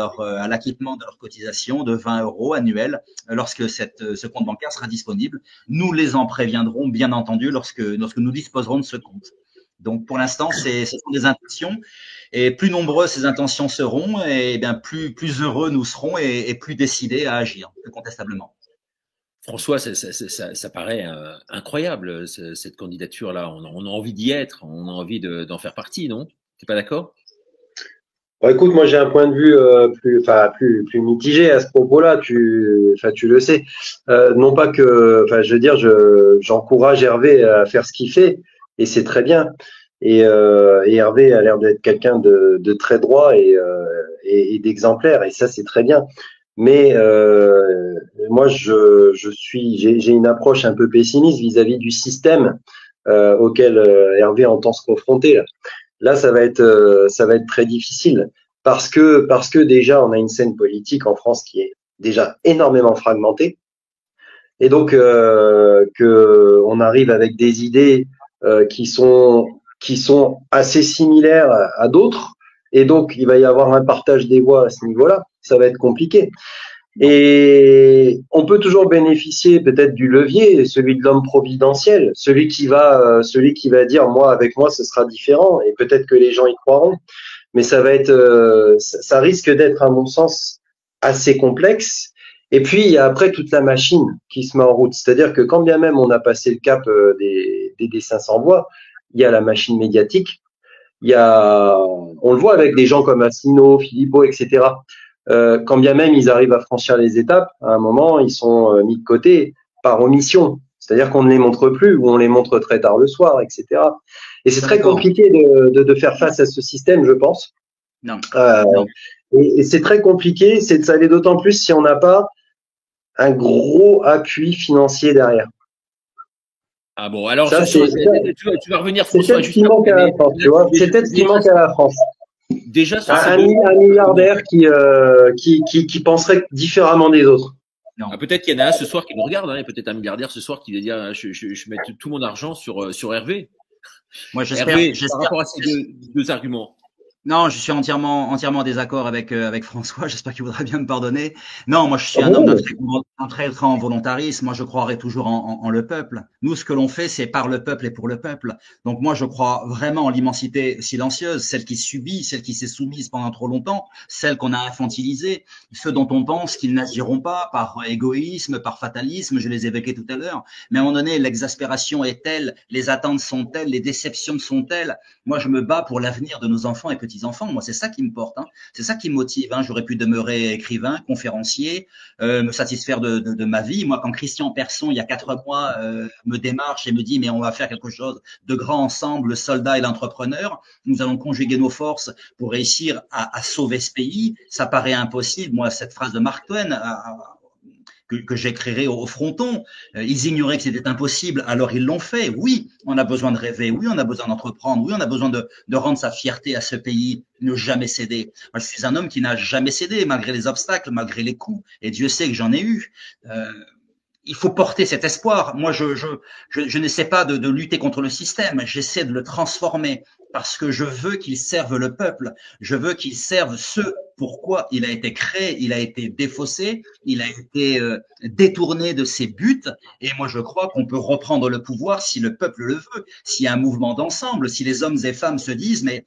l'acquittement de leur cotisation de 20 € annuels lorsque ce compte bancaire sera disponible. Nous les en préviendrons, bien entendu, lorsque nous disposerons de ce compte. Donc, pour l'instant, ce sont des intentions. Et plus nombreuses ces intentions seront, et bien plus heureux nous serons et plus décidés à agir, incontestablement. François, ça paraît incroyable, cette candidature-là. On a envie d'y être, on a envie d'en faire partie, non? T'es pas d'accord? Bon, écoute, moi j'ai un point de vue plus mitigé à ce propos-là. Tu le sais. Non pas que, je veux dire, j'encourage Hervé à faire ce qu'il fait, et c'est très bien. Et Hervé a l'air d'être quelqu'un de très droit et d'exemplaire, et ça c'est très bien. Mais moi j'ai une approche un peu pessimiste vis-à-vis du système auquel Hervé entend se confronter. Là, ça va être très difficile parce que déjà on a une scène politique en France qui est déjà énormément fragmentée, et donc que on arrive avec des idées qui sont assez similaires à d'autres, et donc il va y avoir un partage des voix à ce niveau-là. Ça va être compliqué. Et on peut toujours bénéficier peut-être du levier, celui de l'homme providentiel, celui qui va dire avec moi ce sera différent, et peut-être que les gens y croiront. Mais ça risque d'être à mon sens assez complexe. Et puis il y a après toute la machine qui se met en route. C'est-à-dire que quand bien même on a passé le cap des 500 voix, il y a la machine médiatique. On le voit avec des gens comme Asselineau, Philippot, etc. Quand bien même ils arrivent à franchir les étapes, à un moment, ils sont mis de côté par omission. C'est-à-dire qu'on ne les montre plus, ou on les montre très tard le soir, etc. Et c'est très compliqué de faire face à ce système, je pense. Non. Et c'est très compliqué, ça l'est d'autant plus si on n'a pas un gros appui financier derrière. Ah bon, alors ça, tu vas revenir, François. C'est peut-être ce qui manque à la France, tu vois. C'est peut-être ce qui manque à la France. Déjà, un milliardaire qui penserait différemment des autres. Peut-être qu'il y en a un ce soir qui nous regarde, hein, et peut-être un milliardaire ce soir qui va dire je mets tout mon argent sur Hervé. Moi, j'espère. Par rapport à ces deux arguments. Non, je suis entièrement en désaccord avec François. J'espère qu'il voudra bien me pardonner. Non, moi je suis un homme d'un très grand volontarisme. Moi, je croirai toujours en le peuple. Nous, ce que l'on fait, c'est par le peuple et pour le peuple. Donc moi, je crois vraiment en l'immensité silencieuse, celle qui subit, celle qui s'est soumise pendant trop longtemps, celle qu'on a infantilisée, ceux dont on pense qu'ils n'agiront pas par égoïsme, par fatalisme. Je les évoquais tout à l'heure. Mais à un moment donné, l'exaspération est telle, les attentes sont telles, les déceptions sont telles. Moi, je me bats pour l'avenir de nos enfants et petits enfants. Moi, c'est ça qui me porte, hein. C'est ça qui me motive, hein. J'aurais pu demeurer écrivain, conférencier, me satisfaire de ma vie. Moi, quand Christian Persson, il y a 4 mois, me démarche et me dit mais on va faire quelque chose de grand ensemble, le soldat et l'entrepreneur, nous allons conjuguer nos forces pour réussir à sauver ce pays, ça paraît impossible. Moi, cette phrase de Mark Twain que j'écrirai au fronton. Ils ignoraient que c'était impossible, alors ils l'ont fait. Oui, on a besoin de rêver, oui, on a besoin d'entreprendre, oui, on a besoin de rendre sa fierté à ce pays, ne jamais céder. Moi, je suis un homme qui n'a jamais cédé, malgré les obstacles, malgré les coups, et Dieu sait que j'en ai eu. il faut porter cet espoir. Moi, je n'essaie pas de lutter contre le système, j'essaie de le transformer parce que je veux qu'il serve le peuple, je veux qu'il serve ce pourquoi il a été créé, il a été défaussé, il a été détourné de ses buts. Et moi, je crois qu'on peut reprendre le pouvoir si le peuple le veut, s'il y a un mouvement d'ensemble, si les hommes et femmes se disent, mais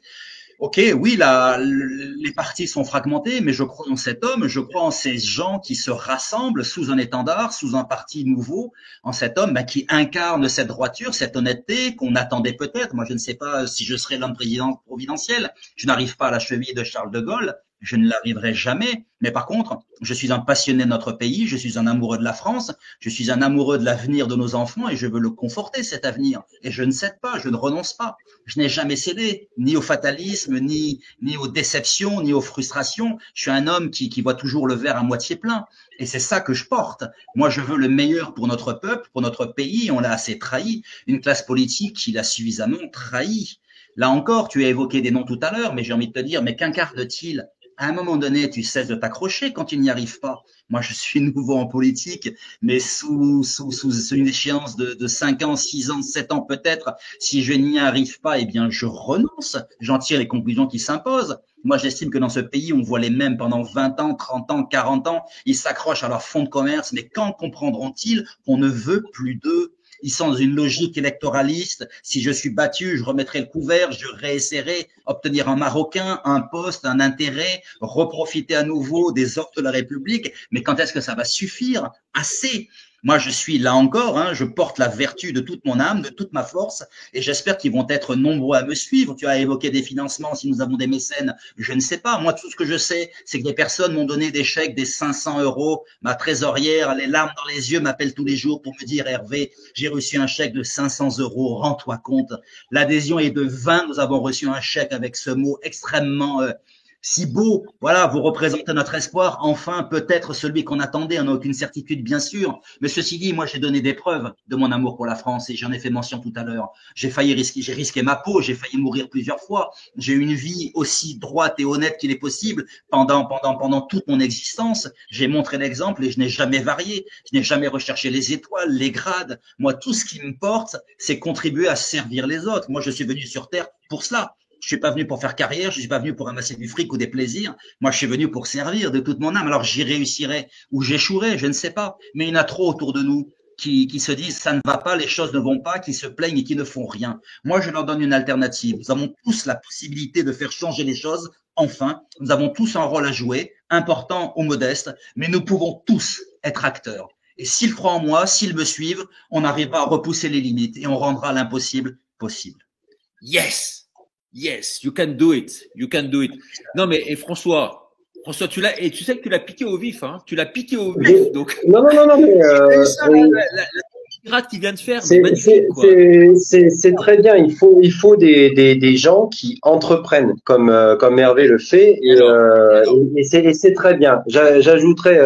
ok, oui, les partis sont fragmentés, mais je crois en cet homme, je crois en ces gens qui se rassemblent sous un étendard, sous un parti nouveau, en cet homme qui incarne cette droiture, cette honnêteté qu'on attendait peut-être. Moi, je ne sais pas si je serai l'homme président providentiel, je n'arrive pas à la cheville de Charles de Gaulle, je ne l'arriverai jamais. Mais par contre, je suis un passionné de notre pays, je suis un amoureux de la France, je suis un amoureux de l'avenir de nos enfants et je veux le conforter, cet avenir. Et je ne cède pas, je ne renonce pas. Je n'ai jamais cédé, ni au fatalisme, ni aux déceptions, ni aux frustrations. Je suis un homme qui voit toujours le verre à moitié plein. Et c'est ça que je porte. Moi, je veux le meilleur pour notre peuple, pour notre pays. On l'a assez trahi. Une classe politique qui l'a suffisamment trahi. Là encore, tu as évoqué des noms tout à l'heure, mais j'ai envie de te dire, mais qu'incarne-t-il? À un moment donné, tu cesses de t'accrocher quand tu n'y arrives pas. Moi, je suis nouveau en politique, mais sous une échéance de 5 ans, 6 ans, 7 ans peut-être, si je n'y arrive pas, eh bien, je renonce. J'en tire les conclusions qui s'imposent. Moi, j'estime que dans ce pays, on voit les mêmes pendant 20 ans, 30 ans, 40 ans. Ils s'accrochent à leur fonds de commerce, mais quand comprendront-ils qu'on ne veut plus d'eux? Ils sont dans une logique électoraliste. Si je suis battu, je remettrai le couvert, je réessayerai obtenir un Marocain, un poste, un intérêt, reprofiter à nouveau des ordres de la République. Mais quand est-ce que ça va suffire? Assez. Moi, je suis là encore, je porte la vertu de toute mon âme, de toute ma force, et j'espère qu'ils vont être nombreux à me suivre. Tu as évoqué des financements, si nous avons des mécènes, je ne sais pas. Moi, tout ce que je sais, c'est que des personnes m'ont donné des chèques, des 500 €. Ma trésorière, les larmes dans les yeux, m'appelle tous les jours pour me dire, Hervé, j'ai reçu un chèque de 500 €, rends-toi compte. L'adhésion est de 20, nous avons reçu un chèque avec ce mot extrêmement si beau. Voilà, vous représentez notre espoir, enfin peut-être celui qu'on attendait, on n'a aucune certitude bien sûr, mais ceci dit, moi j'ai donné des preuves de mon amour pour la France et j'en ai fait mention tout à l'heure. J'ai risqué ma peau, j'ai failli mourir plusieurs fois, j'ai eu une vie aussi droite et honnête qu'il est possible pendant toute mon existence. J'ai montré l'exemple et je n'ai jamais varié, je n'ai jamais recherché les étoiles, les grades. Moi, tout ce qui me porte, c'est contribuer à servir les autres. Moi, je suis venu sur Terre pour cela. Je suis pas venu pour faire carrière, je suis pas venu pour ramasser du fric ou des plaisirs. Moi, je suis venu pour servir de toute mon âme. Alors, j'y réussirai ou j'échouerai, je ne sais pas. Mais il y en a trop autour de nous qui se disent ça ne va pas, les choses ne vont pas, qui se plaignent et qui ne font rien. Moi, je leur donne une alternative. Nous avons tous la possibilité de faire changer les choses. Enfin, nous avons tous un rôle à jouer, important ou modeste, mais nous pouvons tous être acteurs. Et s'ils croient en moi, s'ils me suivent, on arrivera à repousser les limites et on rendra l'impossible possible. Yes! Yes, you can do it. You can do it. Non, mais et François, tu sais que tu l'as piqué au vif, Tu l'as piqué au vif. Donc. Non, mais. La pirate qui vient de faire, c'est très bien. Il faut des gens qui entreprennent comme Hervé le fait et c'est très bien. J'ajouterais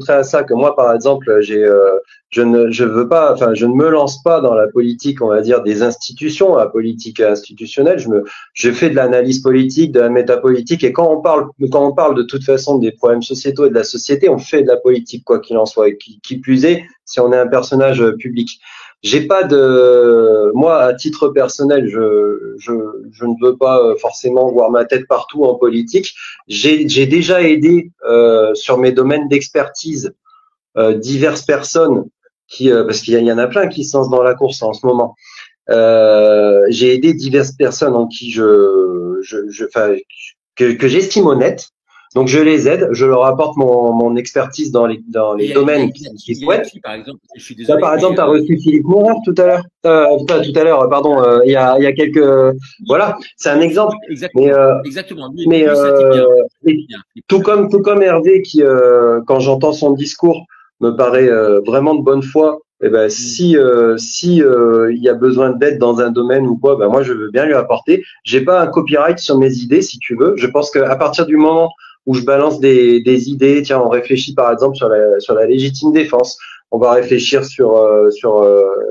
à ça que moi, par exemple, je ne me lance pas dans la politique, on va dire, des institutions, la politique institutionnelle. Je fais de l'analyse politique, de la métapolitique, et quand on parle de toute façon des problèmes sociétaux et de la société, on fait de la politique, quoi qu'il en soit, et qui plus est, si on est un personnage public. Moi, à titre personnel, je ne veux pas forcément voir ma tête partout en politique. J'ai déjà aidé, sur mes domaines d'expertise, diverses personnes parce qu'il y en a plein qui se lancent dans la course en ce moment. J'ai aidé diverses personnes en qui que j'estime honnêtes. Donc je les aide, je leur apporte mon expertise dans les domaines qu'ils souhaitent. Par exemple, je suis désolé. Par exemple, tu as reçu Philippe Mourard tout à l'heure. Il y a quelques. Voilà, c'est un exemple. Exactement. Tout comme Hervé qui, quand j'entends son discours, me paraît vraiment de bonne foi. Et ben si il y a besoin d'aide dans un domaine ou quoi, ben moi je veux bien lui apporter. J'ai pas un copyright sur mes idées, si tu veux. Je pense qu'à partir du moment où je balance des idées, tiens, on réfléchit par exemple sur la légitime défense, on va réfléchir sur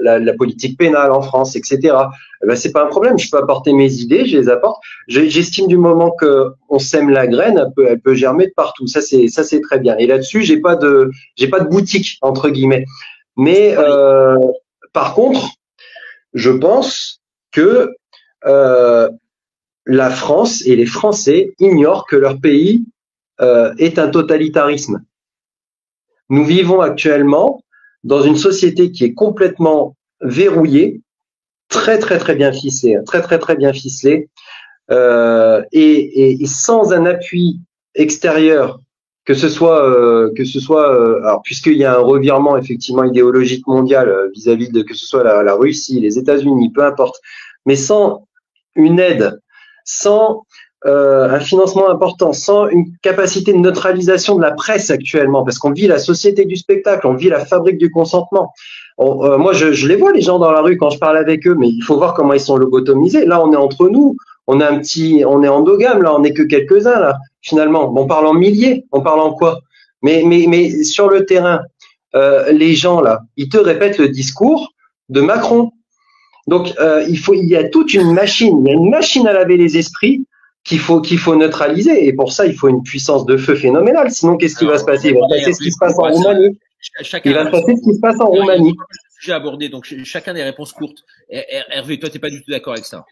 la politique pénale en France, etc. Eh ben c'est pas un problème, je peux apporter mes idées, je les apporte. J'estime du moment que on sème la graine, elle peut germer de partout. Ça c'est très bien. Et là-dessus, j'ai pas de boutique entre guillemets. Mais par contre, je pense que la France et les Français ignorent que leur pays est un totalitarisme. Nous vivons actuellement dans une société qui est complètement verrouillée, très bien ficelée, très bien ficelée, et sans un appui extérieur, que ce soit, alors puisqu'il y a un revirement effectivement idéologique mondial vis-à-vis de que ce soit la Russie, les États-Unis, peu importe, mais sans une aide, sans un financement important, sans une capacité de neutralisation de la presse actuellement, parce qu'on vit la société du spectacle, on vit la fabrique du consentement. Moi, je les vois, les gens dans la rue, quand je parle avec eux, mais il faut voir comment ils sont lobotomisés. Là, on est entre nous, on est endogame, là, on n'est que quelques-uns, là, finalement. On parle en milliers, on parle en quoi? Mais sur le terrain, les gens, là, ils te répètent le discours de Macron. Donc, il y a toute une machine, il y a une machine à laver les esprits qu'il faut neutraliser. Et pour ça, il faut une puissance de feu phénoménale. Sinon, qu'est-ce qui va se passer? Il va se passer ce qui se passe en Roumanie. Il va se passer ce qui se passe en Roumanie. Sujet abordé, donc chacun des réponses courtes. Hervé, toi, t'es pas du tout d'accord avec ça?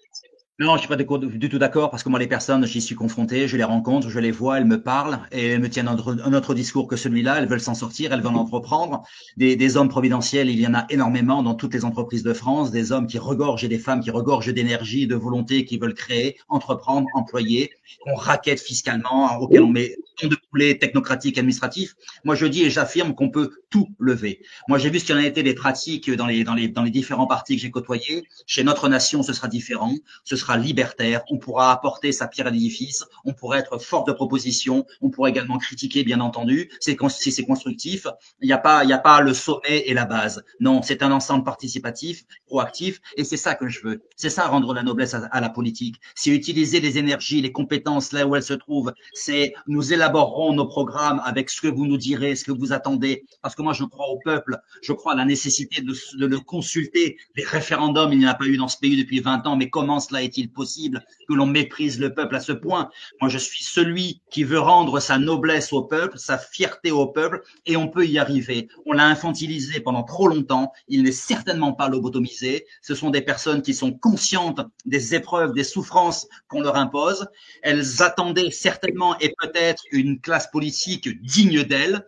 Non, je suis pas du tout d'accord parce que moi, les personnes, j'y suis confronté, je les rencontre, je les vois, elles me parlent et elles me tiennent un autre discours que celui-là. Elles veulent s'en sortir, elles veulent entreprendre. Des hommes providentiels, il y en a énormément dans toutes les entreprises de France, des hommes qui regorgent et des femmes qui regorgent d'énergie, de volonté, qui veulent créer, entreprendre, employer, qu'on raquette fiscalement, auquel on met tant de poulets technocratiques, administratifs. Moi, je dis et j'affirme qu'on peut tout lever. Moi, j'ai vu ce qu'il en a été des pratiques dans les différents partis que j'ai côtoyés. Chez Notre Nation, ce sera différent. Ce sera libertaire, on pourra apporter sa pierre à l'édifice, on pourrait être fort de proposition, on pourrait également critiquer, bien entendu, si c'est constructif. Il n'y a pas le sommet et la base. Non, c'est un ensemble participatif, proactif, et c'est ça que je veux. C'est ça rendre la noblesse à la politique. C'est utiliser les énergies, les compétences là où elles se trouvent. C'est nous élaborerons nos programmes avec ce que vous nous direz, ce que vous attendez. Parce que moi, je crois au peuple, je crois à la nécessité de le consulter. Les référendums, il n'y en a pas eu dans ce pays depuis 20 ans, mais comment cela est-il possible que l'on méprise le peuple à ce point? Moi, je suis celui qui veut rendre sa noblesse au peuple, sa fierté au peuple, et on peut y arriver. On l'a infantilisé pendant trop longtemps. Il n'est certainement pas lobotomisé. Ce sont des personnes qui sont conscientes des épreuves, des souffrances qu'on leur impose. Elles attendaient certainement et peut-être une classe politique digne d'elles.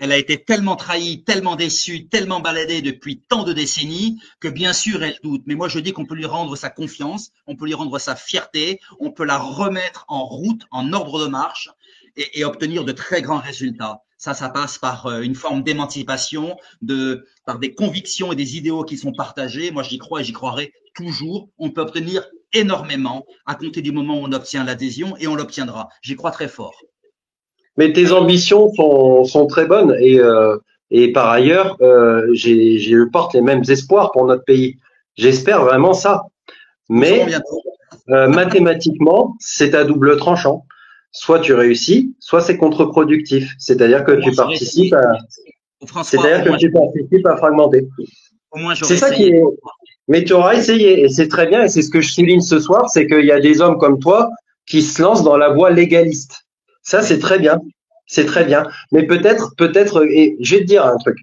Elle a été tellement trahie, tellement déçue, tellement baladée depuis tant de décennies que bien sûr elle doute. Mais moi je dis qu'on peut lui rendre sa confiance, on peut lui rendre sa fierté, on peut la remettre en route, en ordre de marche et obtenir de très grands résultats. Ça passe par une forme d'émancipation, par des convictions et des idéaux qui sont partagés. Moi j'y crois et j'y croirai toujours. On peut obtenir énormément à compter du moment où on obtient l'adhésion et on l'obtiendra. J'y crois très fort. Mais tes ambitions sont très bonnes et par ailleurs, je porte les mêmes espoirs pour notre pays. J'espère vraiment ça. Mais mathématiquement, c'est à double tranchant. Soit tu réussis, soit c'est contre-productif. C'est-à-dire que tu participes à fragmenter. C'est ça qui est. Mais tu auras essayé et c'est très bien et c'est ce que je souligne ce soir, c'est qu'il y a des hommes comme toi qui se lancent dans la voie légaliste. Ça, c'est très bien. C'est très bien. Mais peut-être, et je vais te dire un truc.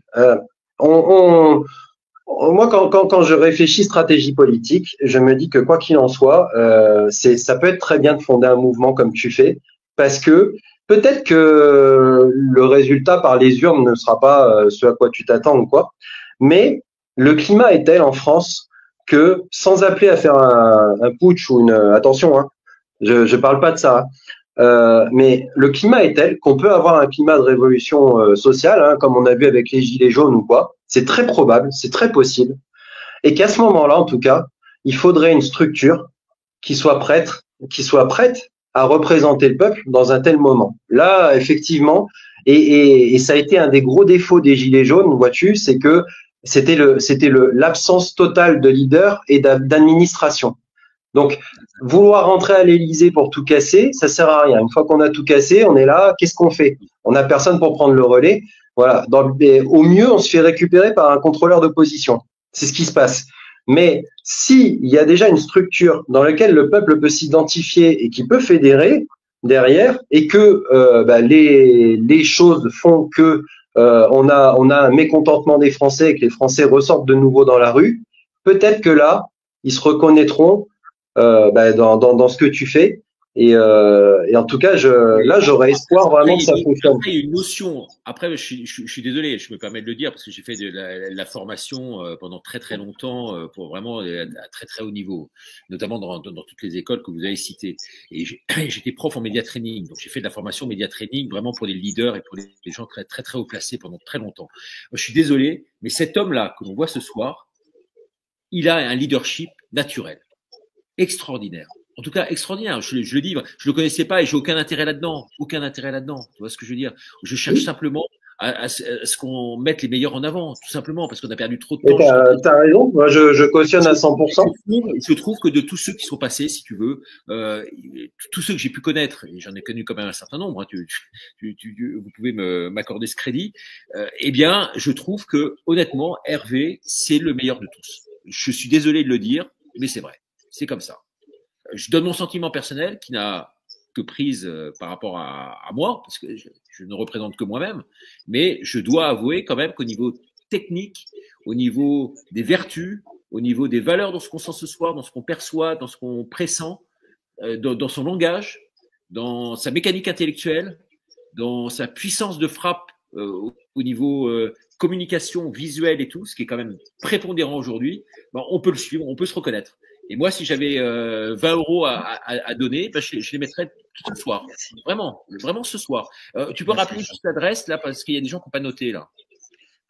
Moi, quand je réfléchis stratégie politique, je me dis que quoi qu'il en soit, ça peut être très bien de fonder un mouvement comme tu fais, parce que peut-être que le résultat par les urnes ne sera pas ce à quoi tu t'attends ou quoi, mais le climat est tel en France que, sans appeler à faire un putsch ou attention, hein, je parle pas de ça, mais le climat est tel qu'on peut avoir un climat de révolution sociale, hein, comme on a vu avec les gilets jaunes ou quoi. C'est très probable, c'est très possible, et qu'à ce moment-là, en tout cas, il faudrait une structure qui soit prête à représenter le peuple dans un tel moment. Là, effectivement, et ça a été un des gros défauts des gilets jaunes, vois-tu, c'est que c'était l'absence totale de leader et d'administration. Donc, vouloir rentrer à l'Élysée pour tout casser, ça sert à rien. Une fois qu'on a tout cassé, on est là, qu'est-ce qu'on fait? On n'a personne pour prendre le relais. Voilà. Au mieux, on se fait récupérer par un contrôleur d'opposition. C'est ce qui se passe. Mais s'il y a déjà une structure dans laquelle le peuple peut s'identifier et qui peut fédérer derrière, et que les choses font que on a un mécontentement des Français et que les Français ressortent de nouveau dans la rue, peut-être que là, ils se reconnaîtront dans ce que tu fais. Et en tout cas, là, j'aurais espoir vraiment que ça fonctionne. Après, il y a une notion. Après, je suis désolé, je me permets de le dire parce que j'ai fait de la formation pendant très très longtemps pour vraiment à très très haut niveau, notamment dans toutes les écoles que vous avez citées. Et j'étais prof en média training, donc j'ai fait de la formation média training vraiment pour les leaders et pour les gens très très très haut placés pendant très longtemps. Je suis désolé, mais cet homme-là que l'on voit ce soir, il a un leadership naturel, extraordinaire. En tout cas, extraordinaire. Je le dis, je le connaissais pas et j'ai aucun intérêt là-dedans. Aucun intérêt là-dedans. Tu vois ce que je veux dire? Je cherche simplement à ce qu'on mette les meilleurs en avant, tout simplement, parce qu'on a perdu trop de temps. T'as raison. Moi, je cautionne à 100%. Je trouve que de tous ceux qui sont passés, si tu veux, tous ceux que j'ai pu connaître, et j'en ai connu quand même un certain nombre, hein, vous pouvez m'accorder ce crédit, eh bien, je trouve que, honnêtement, Hervé, c'est le meilleur de tous. Je suis désolé de le dire, mais c'est vrai. C'est comme ça. Je donne mon sentiment personnel qui n'a que prise par rapport à moi, parce que je ne représente que moi-même, mais je dois avouer quand même qu'au niveau technique, au niveau des vertus, au niveau des valeurs dans ce qu'on sent ce soir, dans ce qu'on perçoit, dans ce qu'on pressent, dans son langage, dans sa mécanique intellectuelle, dans sa puissance de frappe au niveau communication visuelle et tout, ce qui est quand même prépondérant aujourd'hui, ben, on peut le suivre, on peut se reconnaître. Et moi, si j'avais 20 € à donner, ben je les mettrais ce soir. Vraiment, vraiment ce soir. Tu peux rappeler juste l'adresse là, parce qu'il y a des gens qui n'ont pas noté là.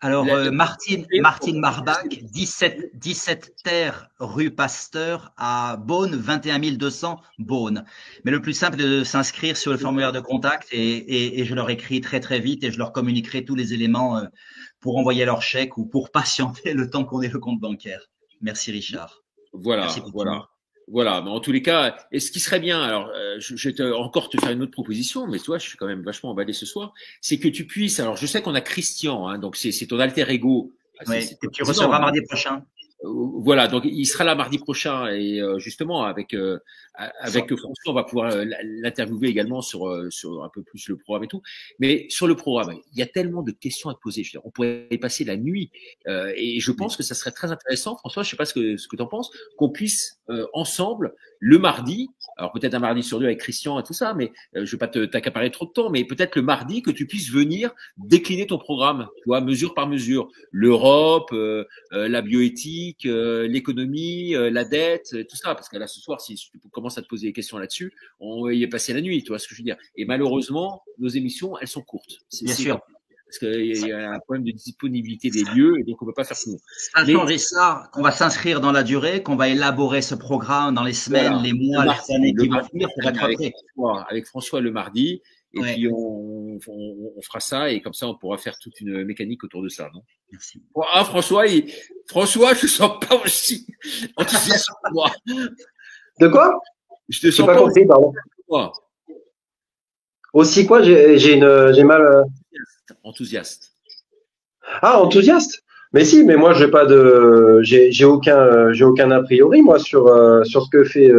Alors, Martine Marbach, 17 terre rue Pasteur à Beaune, 21 200 Beaune. Mais le plus simple est de s'inscrire sur le formulaire de contact et je leur écris très très vite et je leur communiquerai tous les éléments pour envoyer leur chèque ou pour patienter le temps qu'on ait le compte bancaire. Merci Richard. Voilà, voilà. Mais en tous les cas, et ce qui serait bien, alors, je vais encore te faire une autre proposition, mais toi, je suis quand même vachement emballé ce soir, c'est que tu puisses, alors, je sais qu'on a Christian, hein, donc c'est ton alter ego. Oui, que tu recevras mardi prochain. Voilà, donc il sera là mardi prochain et justement avec François, on va pouvoir l'interviewer également sur un peu plus le programme et tout. Mais sur le programme, il y a tellement de questions à te poser. Je veux dire, on pourrait y passer la nuit et je pense que ça serait très intéressant, François. Je sais pas ce que tu en penses, qu'on puisse ensemble le mardi, alors peut-être un mardi sur deux avec Christian et tout ça, mais je vais pas t'accaparer trop de temps, mais peut-être le mardi que tu puisses venir décliner ton programme, tu vois, mesure par mesure, l'Europe, la bioéthique, l'économie, la dette, tout ça, parce que là ce soir, si tu commences à te poser des questions là-dessus, on va y passer la nuit, tu vois ce que je veux dire. Et malheureusement, nos émissions, elles sont courtes. Bien sûr. Parce qu'il y a un problème de disponibilité des lieux et donc on ne peut pas faire tout. Sachant, Richard, qu'on va s'inscrire dans la durée, qu'on va élaborer ce programme dans les semaines, les mois, les années qui vont venir pour être prêt. Avec François le mardi, et puis on fera ça et comme ça on pourra faire toute une mécanique autour de ça, non? Merci. Ah, François, je ne sens pas aussi enthousiaste que moi. De quoi? Je te sens pas compris, pardon. Aussi quoi? J'ai mal. Enthousiaste. Ah, enthousiaste. Mais si, mais moi j'ai aucun a priori moi sur ce que fait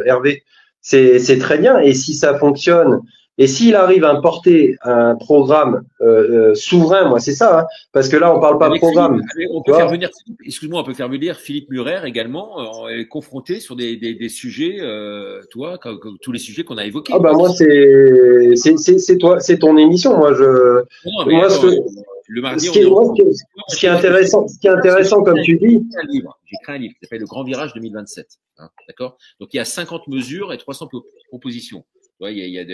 Hervé. C'est très bien et si ça fonctionne et s'il arrive à importer un programme souverain, moi c'est ça, hein, parce que là on parle pas de programme. On peut faire venir, excuse-moi, on peut faire venir Philippe Murer également, confronté sur des sujets, toi, comme tous les sujets qu'on a évoqués. Ah bah moi c'est ton émission, moi je. Non, mais moi, le mardi, ce qui est intéressant comme tu dis. J'ai créé un livre qui s'appelle Le Grand Virage 2027. Hein, d'accord. Donc il y a 50 mesures et 300 propositions. Ouais, il y a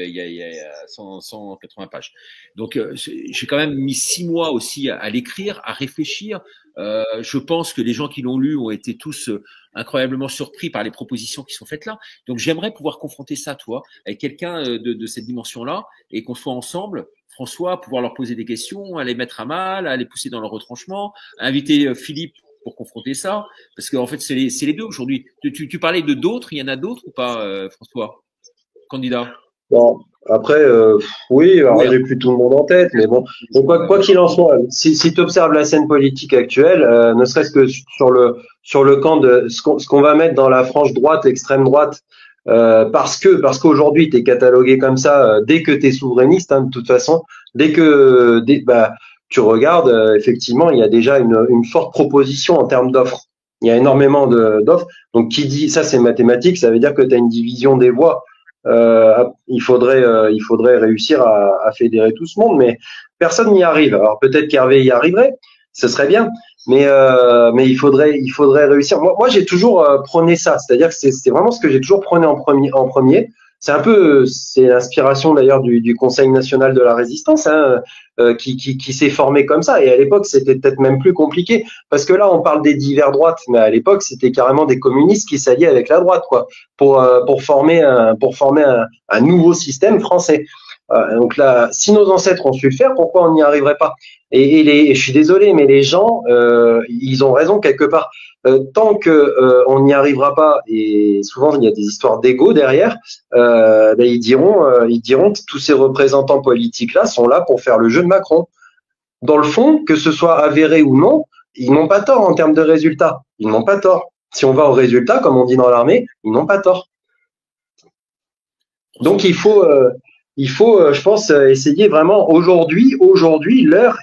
180 pages. Donc, j'ai quand même mis 6 mois aussi à l'écrire, à réfléchir. Je pense que les gens qui l'ont lu ont été tous incroyablement surpris par les propositions qui sont faites là. Donc, j'aimerais pouvoir confronter ça, toi, avec quelqu'un de cette dimension-là et qu'on soit ensemble, François, pouvoir leur poser des questions, à les mettre à mal, à les pousser dans leur retranchement, à inviter Philippe pour confronter ça. Parce qu'en fait, c'est les deux aujourd'hui. Tu parlais de d'autres, il y en a d'autres ou pas, François? Candidat. Bon, après, oui, alors j'ai plus tout le monde en tête, mais bon, quoi qu'il en soit, si tu observes la scène politique actuelle, ne serait-ce que sur le camp de ce qu'on va mettre dans la frange droite, l'extrême droite, parce qu'aujourd'hui tu es catalogué comme ça, dès que tu es souverainiste, hein, de toute façon, tu regardes, effectivement, il y a déjà une forte proposition en termes d'offres. Il y a énormément d'offres. Donc, qui dit ça, c'est mathématique. Ça veut dire que tu as une division des voix. Il faudrait réussir à fédérer tout ce monde, mais personne n'y arrive. Alors peut-être qu'Hervé y arriverait, ce serait bien, mais il faudrait réussir. Moi, j'ai toujours prôné ça, c'est-à-dire que c'est vraiment ce que j'ai toujours prôné en premier. C'est l'inspiration d'ailleurs du Conseil national de la résistance, hein, qui s'est formé comme ça. Et à l'époque, c'était peut-être même plus compliqué, parce que là, on parle des divers droites, mais à l'époque, c'était carrément des communistes qui s'alliaient avec la droite, quoi, pour former un nouveau système français. Donc là, si nos ancêtres ont su le faire, pourquoi on n'y arriverait pas? Et je suis désolé, mais les gens, ils ont raison quelque part. Tant que on n'y arrivera pas, et souvent il y a des histoires d'ego derrière, ils diront que tous ces représentants politiques là sont là pour faire le jeu de Macron. Dans le fond, que ce soit avéré ou non, ils n'ont pas tort en termes de résultats. Ils n'ont pas tort. Si on va au résultat, comme on dit dans l'armée, ils n'ont pas tort. Donc il faut, je pense, essayer vraiment aujourd'hui, l'heure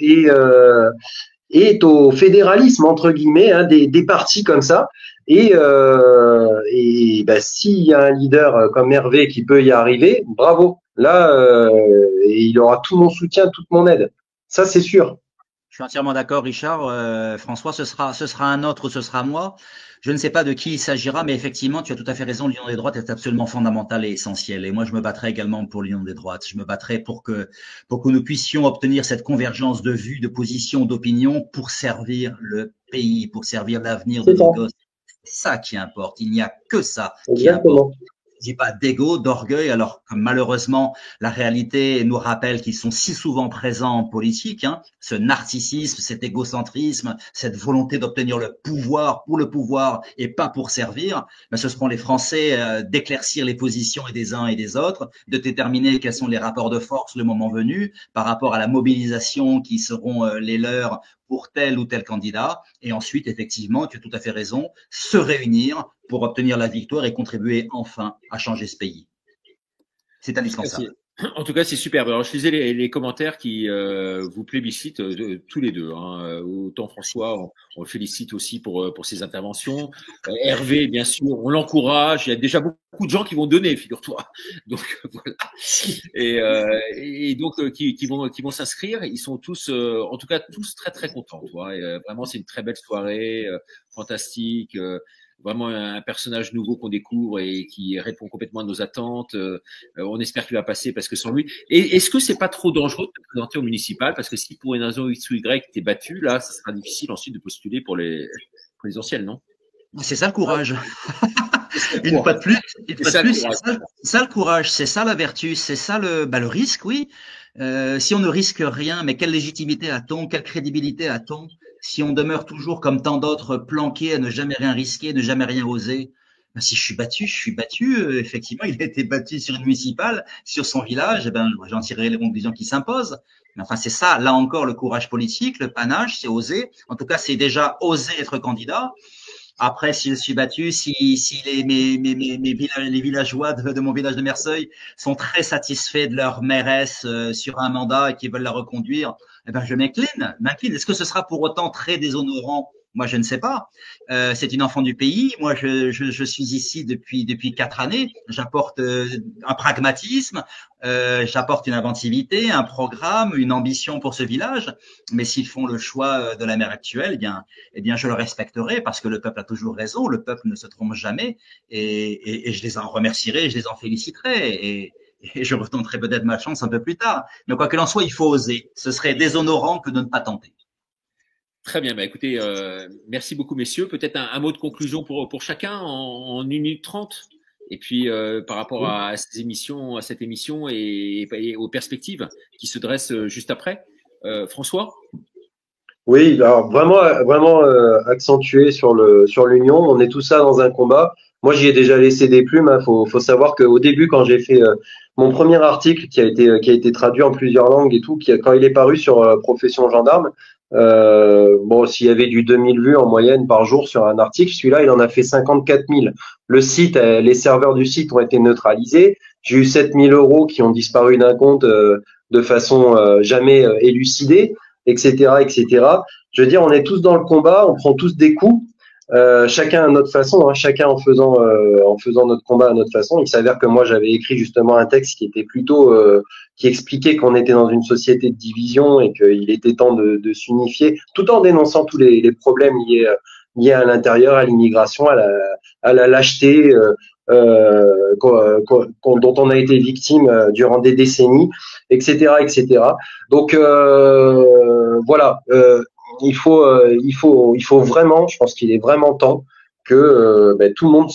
est au fédéralisme entre guillemets, hein, des partis comme ça. Et s'il y a un leader comme Hervé qui peut y arriver, bravo. Là, il aura tout mon soutien, toute mon aide. Ça, c'est sûr. Je suis entièrement d'accord, Richard. François, ce sera un autre, ce sera moi. Je ne sais pas de qui il s'agira, mais effectivement, tu as tout à fait raison. L'union des droites est absolument fondamentale et essentielle. Et moi, je me battrai également pour l'union des droites. Je me battrai pour que nous puissions obtenir cette convergence de vues, de positions, d'opinions pour servir le pays, pour servir l'avenir de nos gosses. C'est ça qui importe. Il n'y a que ça qui importe. Je dis pas d'ego, d'orgueil, alors que malheureusement, la réalité nous rappelle qu'ils sont si souvent présents en politique, hein, ce narcissisme, cet égocentrisme, cette volonté d'obtenir le pouvoir pour le pouvoir et pas pour servir. Mais ce seront les Français d'éclaircir les positions des uns et des autres, de déterminer quels sont les rapports de force le moment venu par rapport à la mobilisation qui seront les leurs pour tel ou tel candidat. Et ensuite, effectivement, tu as tout à fait raison, se réunir pour obtenir la victoire et contribuer enfin à changer ce pays. C'est indispensable. En tout cas, c'est super. Alors, je lisais les commentaires qui vous plébiscitent tous les deux. Hein. Autant François, on le félicite aussi pour ses interventions. Hervé, bien sûr, on l'encourage. Il y a déjà beaucoup de gens qui vont donner, figure-toi. Donc voilà. Et donc qui vont s'inscrire. Ils sont tous, en tout cas, tous très très contents. Tu vois. Et, vraiment, c'est une très belle soirée, fantastique. Vraiment un personnage nouveau qu'on découvre et qui répond complètement à nos attentes. On espère qu'il va passer parce que sans lui. Et est-ce que c'est pas trop dangereux de te présenter au municipal parce que si pour une raison X ou Y t'es battu, là, ça sera difficile ensuite de postuler pour les présidentielles, non? C'est ça le courage. Une fois de plus, c'est ça le courage, c'est ça la vertu, c'est ça le risque, oui. Si on ne risque rien, mais quelle légitimité a-t-on, quelle crédibilité a-t-on si on demeure toujours comme tant d'autres planqués à ne jamais rien risquer, ne jamais rien oser? Ben, si je suis battu. Effectivement, il a été battu sur une municipale, sur son village. Eh ben, j'en tirerai les conclusions qui s'imposent. Mais enfin, c'est ça, là encore, le courage politique, le panache, c'est oser. En tout cas, c'est déjà oser être candidat. Après, si je suis battu, si les villageois de mon village de Merseuil sont très satisfaits de leur mairesse sur un mandat et qu'ils veulent la reconduire, eh ben je m'incline. Est-ce que ce sera pour autant très déshonorant? Moi, je ne sais pas. C'est une enfant du pays. Moi, je suis ici depuis 4 années. J'apporte un pragmatisme, j'apporte une inventivité, un programme, une ambition pour ce village. Mais s'ils font le choix de la maire actuelle, eh bien, je le respecterai parce que le peuple a toujours raison. Le peuple ne se trompe jamais, et je les en remercierai, je les en féliciterai. Et je retenterai peut-être ma chance un peu plus tard. Mais quoi qu'il en soit, il faut oser. Ce serait déshonorant que de ne pas tenter. Très bien, bah écoutez, merci beaucoup messieurs. Peut-être un mot de conclusion pour chacun en 1 minute 30. Et puis par rapport à cette émission et aux perspectives qui se dressent juste après. François? Oui, alors vraiment accentué sur l'union. On est tous ça dans un combat. Moi, j'y ai déjà laissé des plumes. Hein. Faut savoir qu'au début, quand j'ai fait mon premier article qui a été traduit en plusieurs langues et tout, quand il est paru sur Profession Gendarme, s'il y avait du 2000 vues en moyenne par jour sur un article, celui-là, il en a fait 54 000. Le site, les serveurs du site ont été neutralisés. J'ai eu 7 000 € qui ont disparu d'un compte de façon jamais élucidée. etc., etc. Je veux dire, on est tous dans le combat, on prend tous des coups, chacun à notre façon, hein, chacun en faisant notre combat à notre façon. Il s'avère que moi, j'avais écrit justement un texte qui était plutôt qui expliquait qu'on était dans une société de division et qu'il était temps de s'unifier, tout en dénonçant tous les problèmes liés à l'intérieur, à l'immigration, à la lâcheté dont on a été victime durant des décennies, etc., etc. Donc voilà, il faut vraiment, je pense qu'il est vraiment temps que tout le monde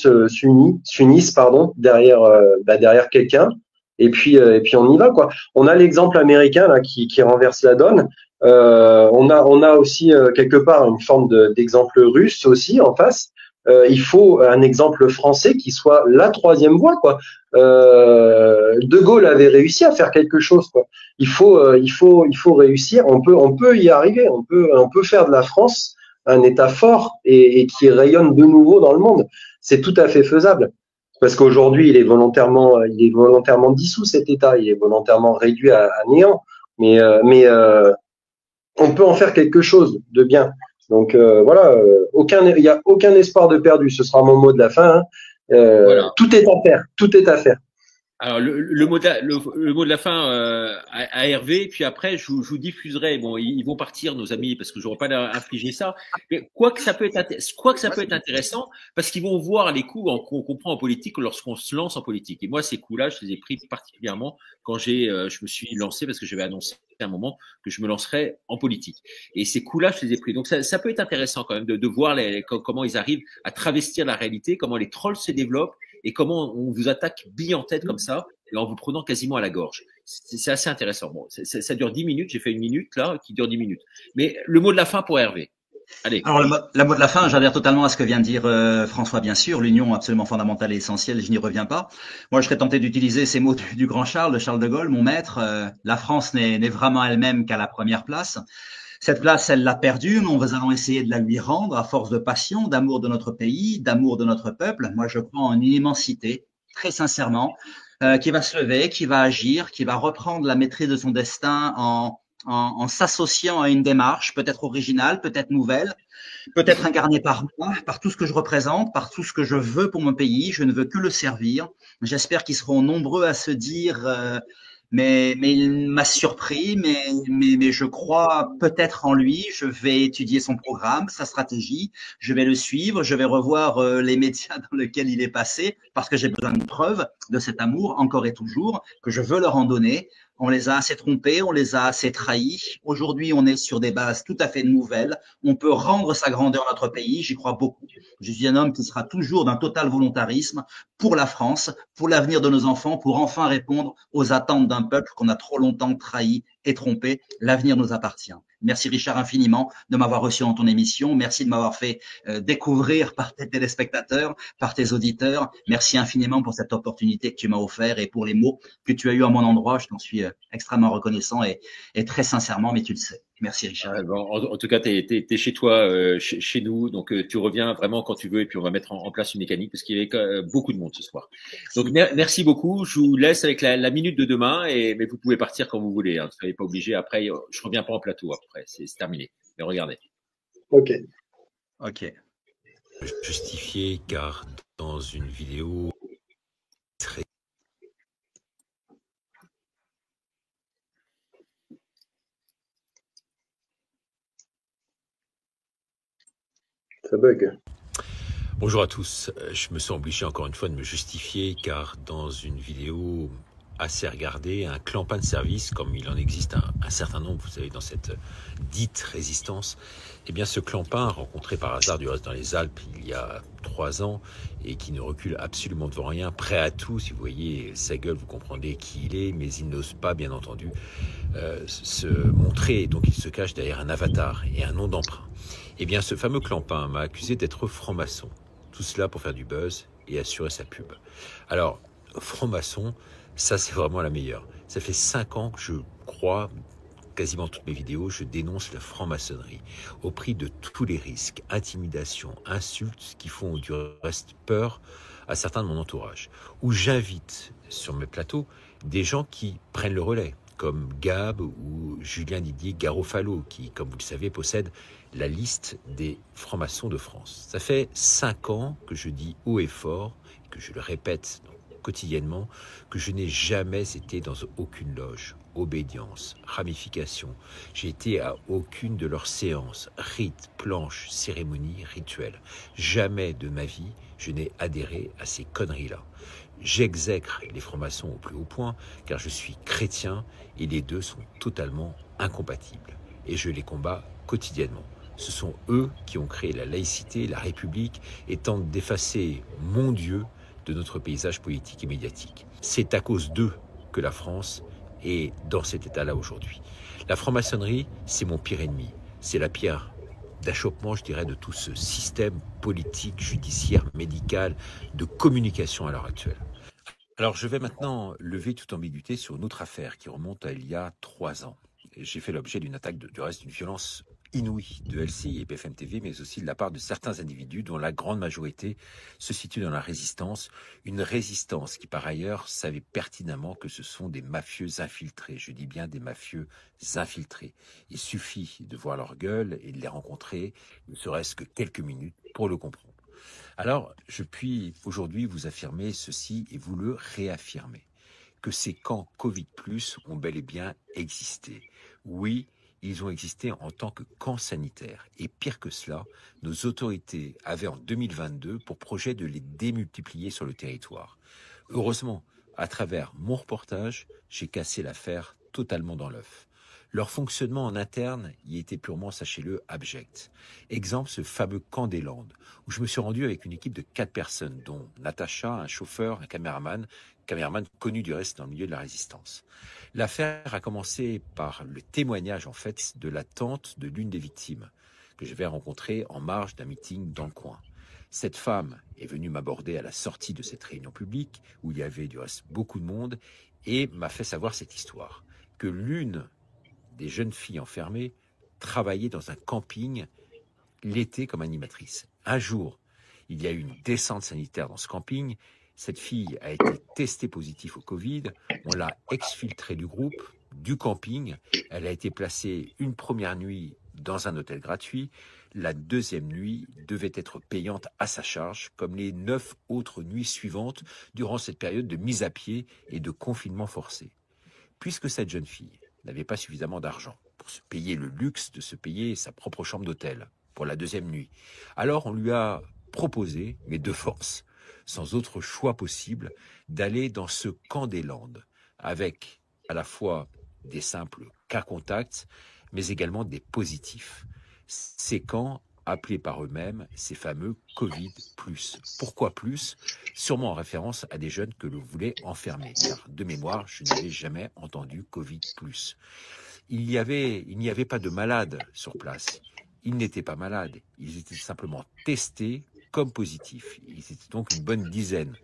s'unisse, pardon, derrière quelqu'un. Et puis on y va quoi. On a l'exemple américain là qui renverse la donne. On a aussi quelque part une forme d'exemple russe aussi en face. Il faut un exemple français qui soit la troisième voie quoi. De Gaulle avait réussi à faire quelque chose quoi. Il faut réussir. On peut y arriver. On peut faire de la France un État fort et qui rayonne de nouveau dans le monde. C'est tout à fait faisable. Parce qu'aujourd'hui, il est volontairement dissous cet État. Il est volontairement réduit à néant. Mais on peut en faire quelque chose de bien. Donc voilà, il y a aucun espoir de perdu. Ce sera mon mot de la fin. Hein. Voilà. Tout est à faire. Tout est à faire. Alors le mot de la fin à Hervé, puis après je vous diffuserai. Bon, ils vont partir nos amis parce que j'aurais pas infligé ça. Mais quoi que ça peut être intéressant parce qu'ils vont voir les coups qu'on prend en politique lorsqu'on se lance en politique. Et moi ces coups-là, je les ai pris particulièrement quand je me suis lancé parce que j'avais annoncé à un moment que je me lancerais en politique. Et ces coups-là, je les ai pris. Donc ça peut être intéressant quand même de voir comment ils arrivent à travestir la réalité, comment les trolls se développent. Et comment on vous attaque bille en tête comme ça, et en vous prenant quasiment à la gorge. C'est assez intéressant. Bon, ça dure 10 minutes, j'ai fait une minute là, qui dure 10 minutes. Mais le mot de la fin pour Hervé. Allez. Alors, le mot de la fin, j'adhère totalement à ce que vient de dire François, bien sûr. L'union absolument fondamentale et essentielle, je n'y reviens pas. Moi, je serais tenté d'utiliser ces mots du grand Charles, de Charles de Gaulle, mon maître. La France n'est vraiment elle-même qu'à la première place. Cette place, elle l'a perdue, mais nous allons essayer de la lui rendre à force de passion, d'amour de notre pays, d'amour de notre peuple. Moi, je crois en une immensité, très sincèrement, qui va se lever, qui va agir, qui va reprendre la maîtrise de son destin en s'associant à une démarche peut-être originale, peut-être nouvelle, peut-être incarnée par moi, par tout ce que je représente, par tout ce que je veux pour mon pays. Je ne veux que le servir. J'espère qu'ils seront nombreux à se dire mais il m'a surpris, mais je crois peut-être en lui. Je vais étudier son programme, sa stratégie. Je vais le suivre. Je vais revoir les médias dans lesquels il est passé parce que j'ai besoin de preuves de cet amour encore et toujours que je veux leur en donner. On les a assez trompés, on les a assez trahis. Aujourd'hui, on est sur des bases tout à fait nouvelles. On peut rendre sa grandeur à notre pays. J'y crois beaucoup. Je suis un homme qui sera toujours d'un total volontarisme pour la France, pour l'avenir de nos enfants, pour enfin répondre aux attentes d'un peuple qu'on a trop longtemps trahi et trompé. L'avenir nous appartient. Merci Richard infiniment de m'avoir reçu dans ton émission. Merci de m'avoir fait découvrir par tes téléspectateurs, par tes auditeurs. Merci infiniment pour cette opportunité que tu m'as offert et pour les mots que tu as eu à mon endroit. Je t'en suis extrêmement reconnaissant et très sincèrement, mais tu le sais. Merci Richard. Bon, en tout cas, t'es chez toi, chez nous, donc tu reviens vraiment quand tu veux et puis on va mettre en place une mécanique parce qu'il y avait beaucoup de monde ce soir. Donc merci beaucoup. Je vous laisse avec la minute de demain mais vous pouvez partir quand vous voulez. Hein. Vous n'êtes pas obligé. Après, je reviens pas en plateau. Après, c'est terminé. Mais regardez. Ok. Justifié car dans une vidéo très Ça bug. Bonjour à tous, je me sens obligé encore une fois de me justifier car dans une vidéo assez regardée, un clampin de service, comme il en existe un certain nombre, vous savez, dans cette dite résistance, eh bien ce clampin, rencontré par hasard du reste dans les Alpes il y a 3 ans et qui ne recule absolument devant rien, prêt à tout, si vous voyez sa gueule, vous comprendrez qui il est, mais il n'ose pas, bien entendu, se montrer, donc il se cache derrière un avatar et un nom d'emprunt. Eh bien, ce fameux clampin m'a accusé d'être franc-maçon. Tout cela pour faire du buzz et assurer sa pub. Alors, franc-maçon, ça c'est vraiment la meilleure. Ça fait 5 ans que je crois, quasiment toutes mes vidéos, je dénonce la franc-maçonnerie au prix de tous les risques, intimidations, insultes qui font du reste peur à certains de mon entourage. Où j'invite sur mes plateaux des gens qui prennent le relais, comme Gab ou Julien Didier Garofalo, qui, comme vous le savez, possède la liste des francs-maçons de France. Ça fait 5 ans que je dis haut et fort, et que je le répète quotidiennement, que je n'ai jamais été dans aucune loge, obédience, ramification. J'ai été à aucune de leurs séances, rites, planches, cérémonies, rituels. Jamais de ma vie, je n'ai adhéré à ces conneries-là. J'exècre les francs-maçons au plus haut point, car je suis chrétien et les deux sont totalement incompatibles. Et je les combats quotidiennement. Ce sont eux qui ont créé la laïcité, la République, et tentent d'effacer mon Dieu de notre paysage politique et médiatique. C'est à cause d'eux que la France est dans cet état-là aujourd'hui. La franc-maçonnerie, c'est mon pire ennemi. C'est la pierre d'achoppement, je dirais, de tout ce système politique, judiciaire, médical, de communication à l'heure actuelle. Alors, je vais maintenant lever toute ambiguïté sur une autre affaire qui remonte à il y a 3 ans. J'ai fait l'objet d'une attaque, du reste, d'une violence inouïe de LCI et BFM TV, mais aussi de la part de certains individus dont la grande majorité se situe dans la résistance. Une résistance qui, par ailleurs, savait pertinemment que ce sont des mafieux infiltrés. Je dis bien des mafieux infiltrés. Il suffit de voir leur gueule et de les rencontrer, ne serait-ce que quelques minutes, pour le comprendre. Alors, je puis aujourd'hui vous affirmer ceci et vous le réaffirmer, que ces camps Covid+, ont bel et bien existé. Oui, ils ont existé en tant que camps sanitaires. Et pire que cela, nos autorités avaient en 2022 pour projet de les démultiplier sur le territoire. Heureusement, à travers mon reportage, j'ai cassé l'affaire totalement dans l'œuf. Leur fonctionnement en interne y était purement, sachez-le, abject. Exemple, ce fameux camp des Landes, où je me suis rendu avec une équipe de 4 personnes, dont Natacha, un chauffeur, un caméraman connu du reste dans le milieu de la résistance. L'affaire a commencé par le témoignage, en fait, de la tante de l'une des victimes, que j'avais rencontrée en marge d'un meeting dans le coin. Cette femme est venue m'aborder à la sortie de cette réunion publique, où il y avait du reste beaucoup de monde, et m'a fait savoir cette histoire, que l'une des jeunes filles enfermées travaillaient dans un camping l'été comme animatrice. Un jour, il y a eu une descente sanitaire dans ce camping. Cette fille a été testée positive au Covid. On l'a exfiltrée du groupe, du camping. Elle a été placée une première nuit dans un hôtel gratuit. La deuxième nuit devait être payante à sa charge, comme les 9 autres nuits suivantes durant cette période de mise à pied et de confinement forcé. Puisque cette jeune fille n'avait pas suffisamment d'argent pour se payer le luxe de se payer sa propre chambre d'hôtel pour la deuxième nuit, alors on lui a proposé, mais de force, sans autre choix possible, d'aller dans ce camp des Landes, avec à la fois des simples cas contacts, mais également des positifs. Ces camps, appelés par eux-mêmes ces fameux Covid+. Pourquoi plus? Sûrement en référence à des jeunes que l'on voulait enfermer, car de mémoire, je n'avais jamais entendu Covid+. Il n'y avait pas de malades sur place. Ils n'étaient pas malades, ils étaient simplement testés comme positifs. Ils étaient donc une bonne dizaine,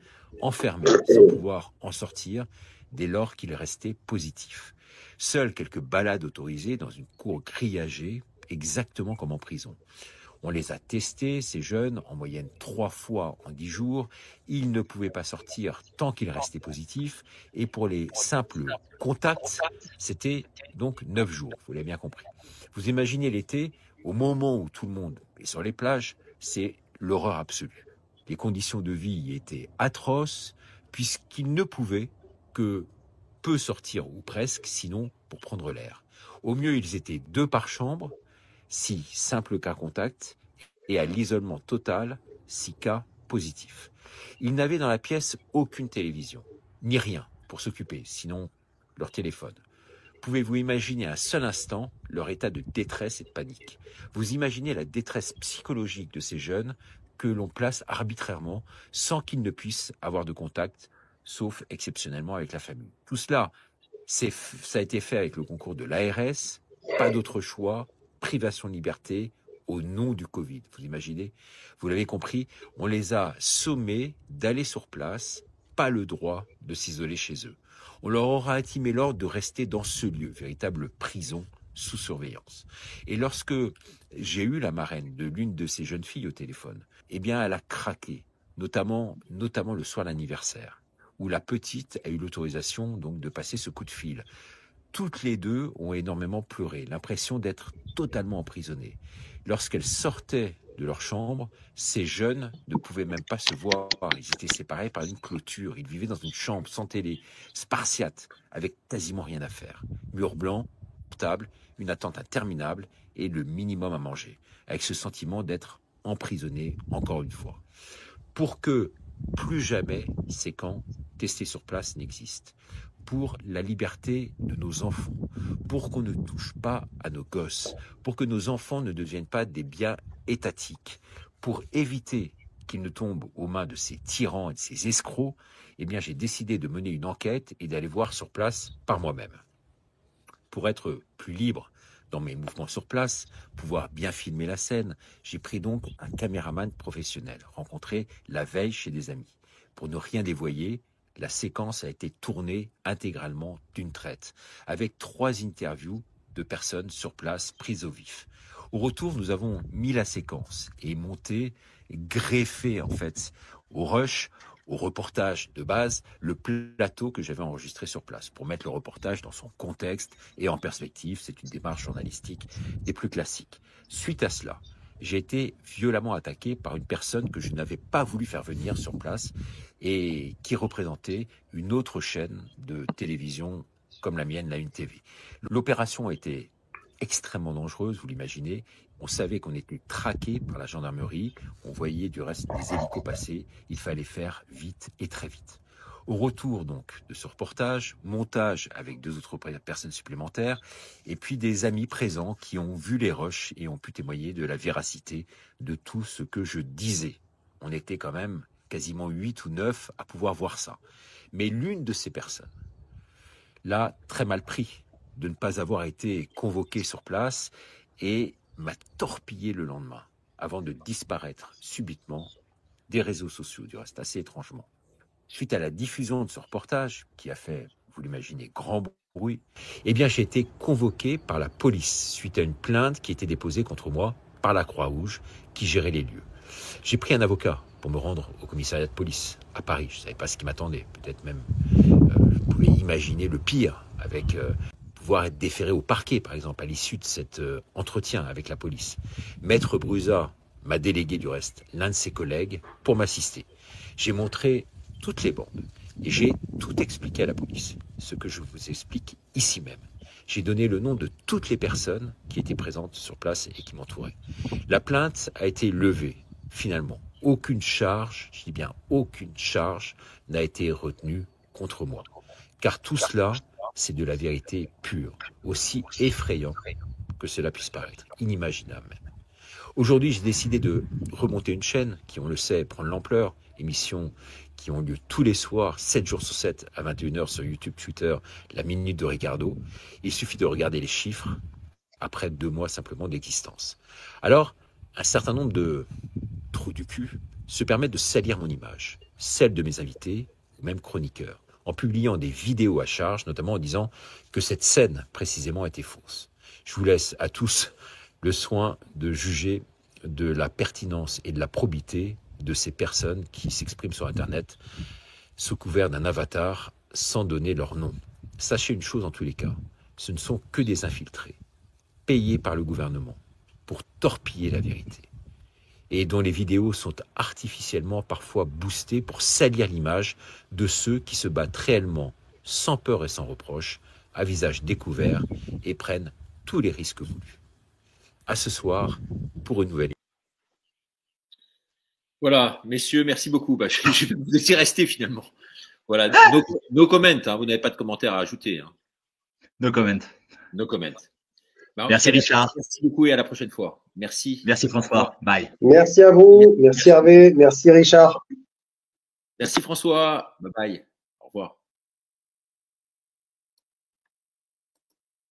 enfermés, sans pouvoir en sortir, dès lors qu'ils restaient positifs. Seules quelques balades autorisées dans une cour grillagée, exactement comme en prison. On les a testés, ces jeunes, en moyenne 3 fois en 10 jours. Ils ne pouvaient pas sortir tant qu'ils restaient positifs. Et pour les simples contacts, c'était donc 9 jours, vous l'avez bien compris. Vous imaginez l'été, au moment où tout le monde est sur les plages, c'est l'horreur absolue. Les conditions de vie y étaient atroces, puisqu'ils ne pouvaient que peu sortir, ou presque, sinon pour prendre l'air. Au mieux, ils étaient 2 par chambre, 6 simples cas contacts, et à l'isolement total, 6 cas positifs. Ils n'avaient dans la pièce aucune télévision, ni rien pour s'occuper, sinon leur téléphone. Pouvez-vous imaginer un seul instant leur état de détresse et de panique? Vous imaginez la détresse psychologique de ces jeunes que l'on place arbitrairement sans qu'ils ne puissent avoir de contact, sauf exceptionnellement avec la famille. Tout cela, ça a été fait avec le concours de l'ARS, pas d'autre choix, privation de liberté au nom du Covid. Vous imaginez? Vous l'avez compris, on les a sommés d'aller sur place, pas le droit de s'isoler chez eux. On leur aura intimé l'ordre de rester dans ce lieu, véritable prison sous surveillance. Et lorsque j'ai eu la marraine de l'une de ces jeunes filles au téléphone, eh bien, elle a craqué, notamment le soir d'anniversaire, où la petite a eu l'autorisation donc de passer ce coup de fil. Toutes les deux ont énormément pleuré, l'impression d'être totalement emprisonnées. Lorsqu'elles sortaient de leur chambre, ces jeunes ne pouvaient même pas se voir. Ils étaient séparés par une clôture. Ils vivaient dans une chambre sans télé, spartiate, avec quasiment rien à faire. Mur blanc, table, une attente interminable et le minimum à manger, avec ce sentiment d'être emprisonnés encore une fois. Pour que plus jamais ces camps testés sur place n'existent. Pour la liberté de nos enfants, pour qu'on ne touche pas à nos gosses, pour que nos enfants ne deviennent pas des biens étatiques, pour éviter qu'ils ne tombent aux mains de ces tyrans et de ces escrocs, eh bien j'ai décidé de mener une enquête et d'aller voir sur place par moi-même. Pour être plus libre dans mes mouvements sur place, pouvoir bien filmer la scène, j'ai pris donc un caméraman professionnel, rencontré la veille chez des amis. Pour ne rien dévoyer, la séquence a été tournée intégralement d'une traite, avec 3 interviews de personnes sur place prises au vif. Au retour, nous avons mis la séquence et monté, greffé en fait au rush, au reportage de base, le plateau que j'avais enregistré sur place, pour mettre le reportage dans son contexte et en perspective. C'est une démarche journalistique des plus classiques. Suite à cela, j'ai été violemment attaqué par une personne que je n'avais pas voulu faire venir sur place et qui représentait une autre chaîne de télévision comme la mienne, la Une TV. L'opération a été extrêmement dangereuse, vous l'imaginez. On savait qu'on était traqué par la gendarmerie, on voyait du reste des hélicos passer, il fallait faire vite et très vite. Au retour donc de ce reportage, montage avec 2 autres personnes supplémentaires, et puis des amis présents qui ont vu les rushs et ont pu témoigner de la véracité de tout ce que je disais. On était quand même quasiment 8 ou 9 à pouvoir voir ça. Mais l'une de ces personnes l'a très mal pris de ne pas avoir été convoquée sur place et m'a torpillé le lendemain, avant de disparaître subitement des réseaux sociaux, du reste assez étrangement. Suite à la diffusion de ce reportage, qui a fait, vous l'imaginez, grand bruit, eh bien j'ai été convoqué par la police, suite à une plainte qui était déposée contre moi par la Croix-Rouge, qui gérait les lieux. J'ai pris un avocat pour me rendre au commissariat de police à Paris. Je ne savais pas ce qui m'attendait, peut-être même, je pouvais imaginer le pire, avec pouvoir être déféré au parquet, par exemple, à l'issue de cet entretien avec la police. Maître Brusa m'a délégué du reste l'un de ses collègues pour m'assister. J'ai montré toutes les bandes et j'ai tout expliqué à la police, ce que je vous explique ici même. J'ai donné le nom de toutes les personnes qui étaient présentes sur place et qui m'entouraient. La plainte a été levée, finalement. Aucune charge, je dis bien aucune charge, n'a été retenue contre moi. Car tout cela, c'est de la vérité pure, aussi effrayant que cela puisse paraître, inimaginable même. Aujourd'hui, j'ai décidé de remonter une chaîne qui, on le sait, prend de l'ampleur, émissions qui ont lieu tous les soirs, 7 jours sur 7, à 21h sur YouTube, Twitter, la Minute de Ricardo. Il suffit de regarder les chiffres après 2 mois simplement d'existence. Alors, un certain nombre de trous du cul se permettent de salir mon image, celle de mes invités, ou même chroniqueurs, en publiant des vidéos à charge, notamment en disant que cette scène, précisément, était fausse. Je vous laisse à tous le soin de juger de la pertinence et de la probité de ces personnes qui s'expriment sur Internet sous couvert d'un avatar sans donner leur nom. Sachez une chose en tous les cas, ce ne sont que des infiltrés, payés par le gouvernement pour torpiller la vérité, et dont les vidéos sont artificiellement parfois boostées pour salir l'image de ceux qui se battent réellement, sans peur et sans reproche, à visage découvert et prennent tous les risques voulus. À ce soir pour une nouvelle. Voilà, messieurs, merci beaucoup. Je vais vous laisser rester finalement. Voilà, no comment, hein, vous n'avez pas de commentaires à ajouter. Hein. No comment. No comment. Merci Richard. Merci beaucoup et à la prochaine fois. Merci. Merci François. Bye. Merci à vous. Merci Hervé. Merci Richard. Merci François. Bye bye.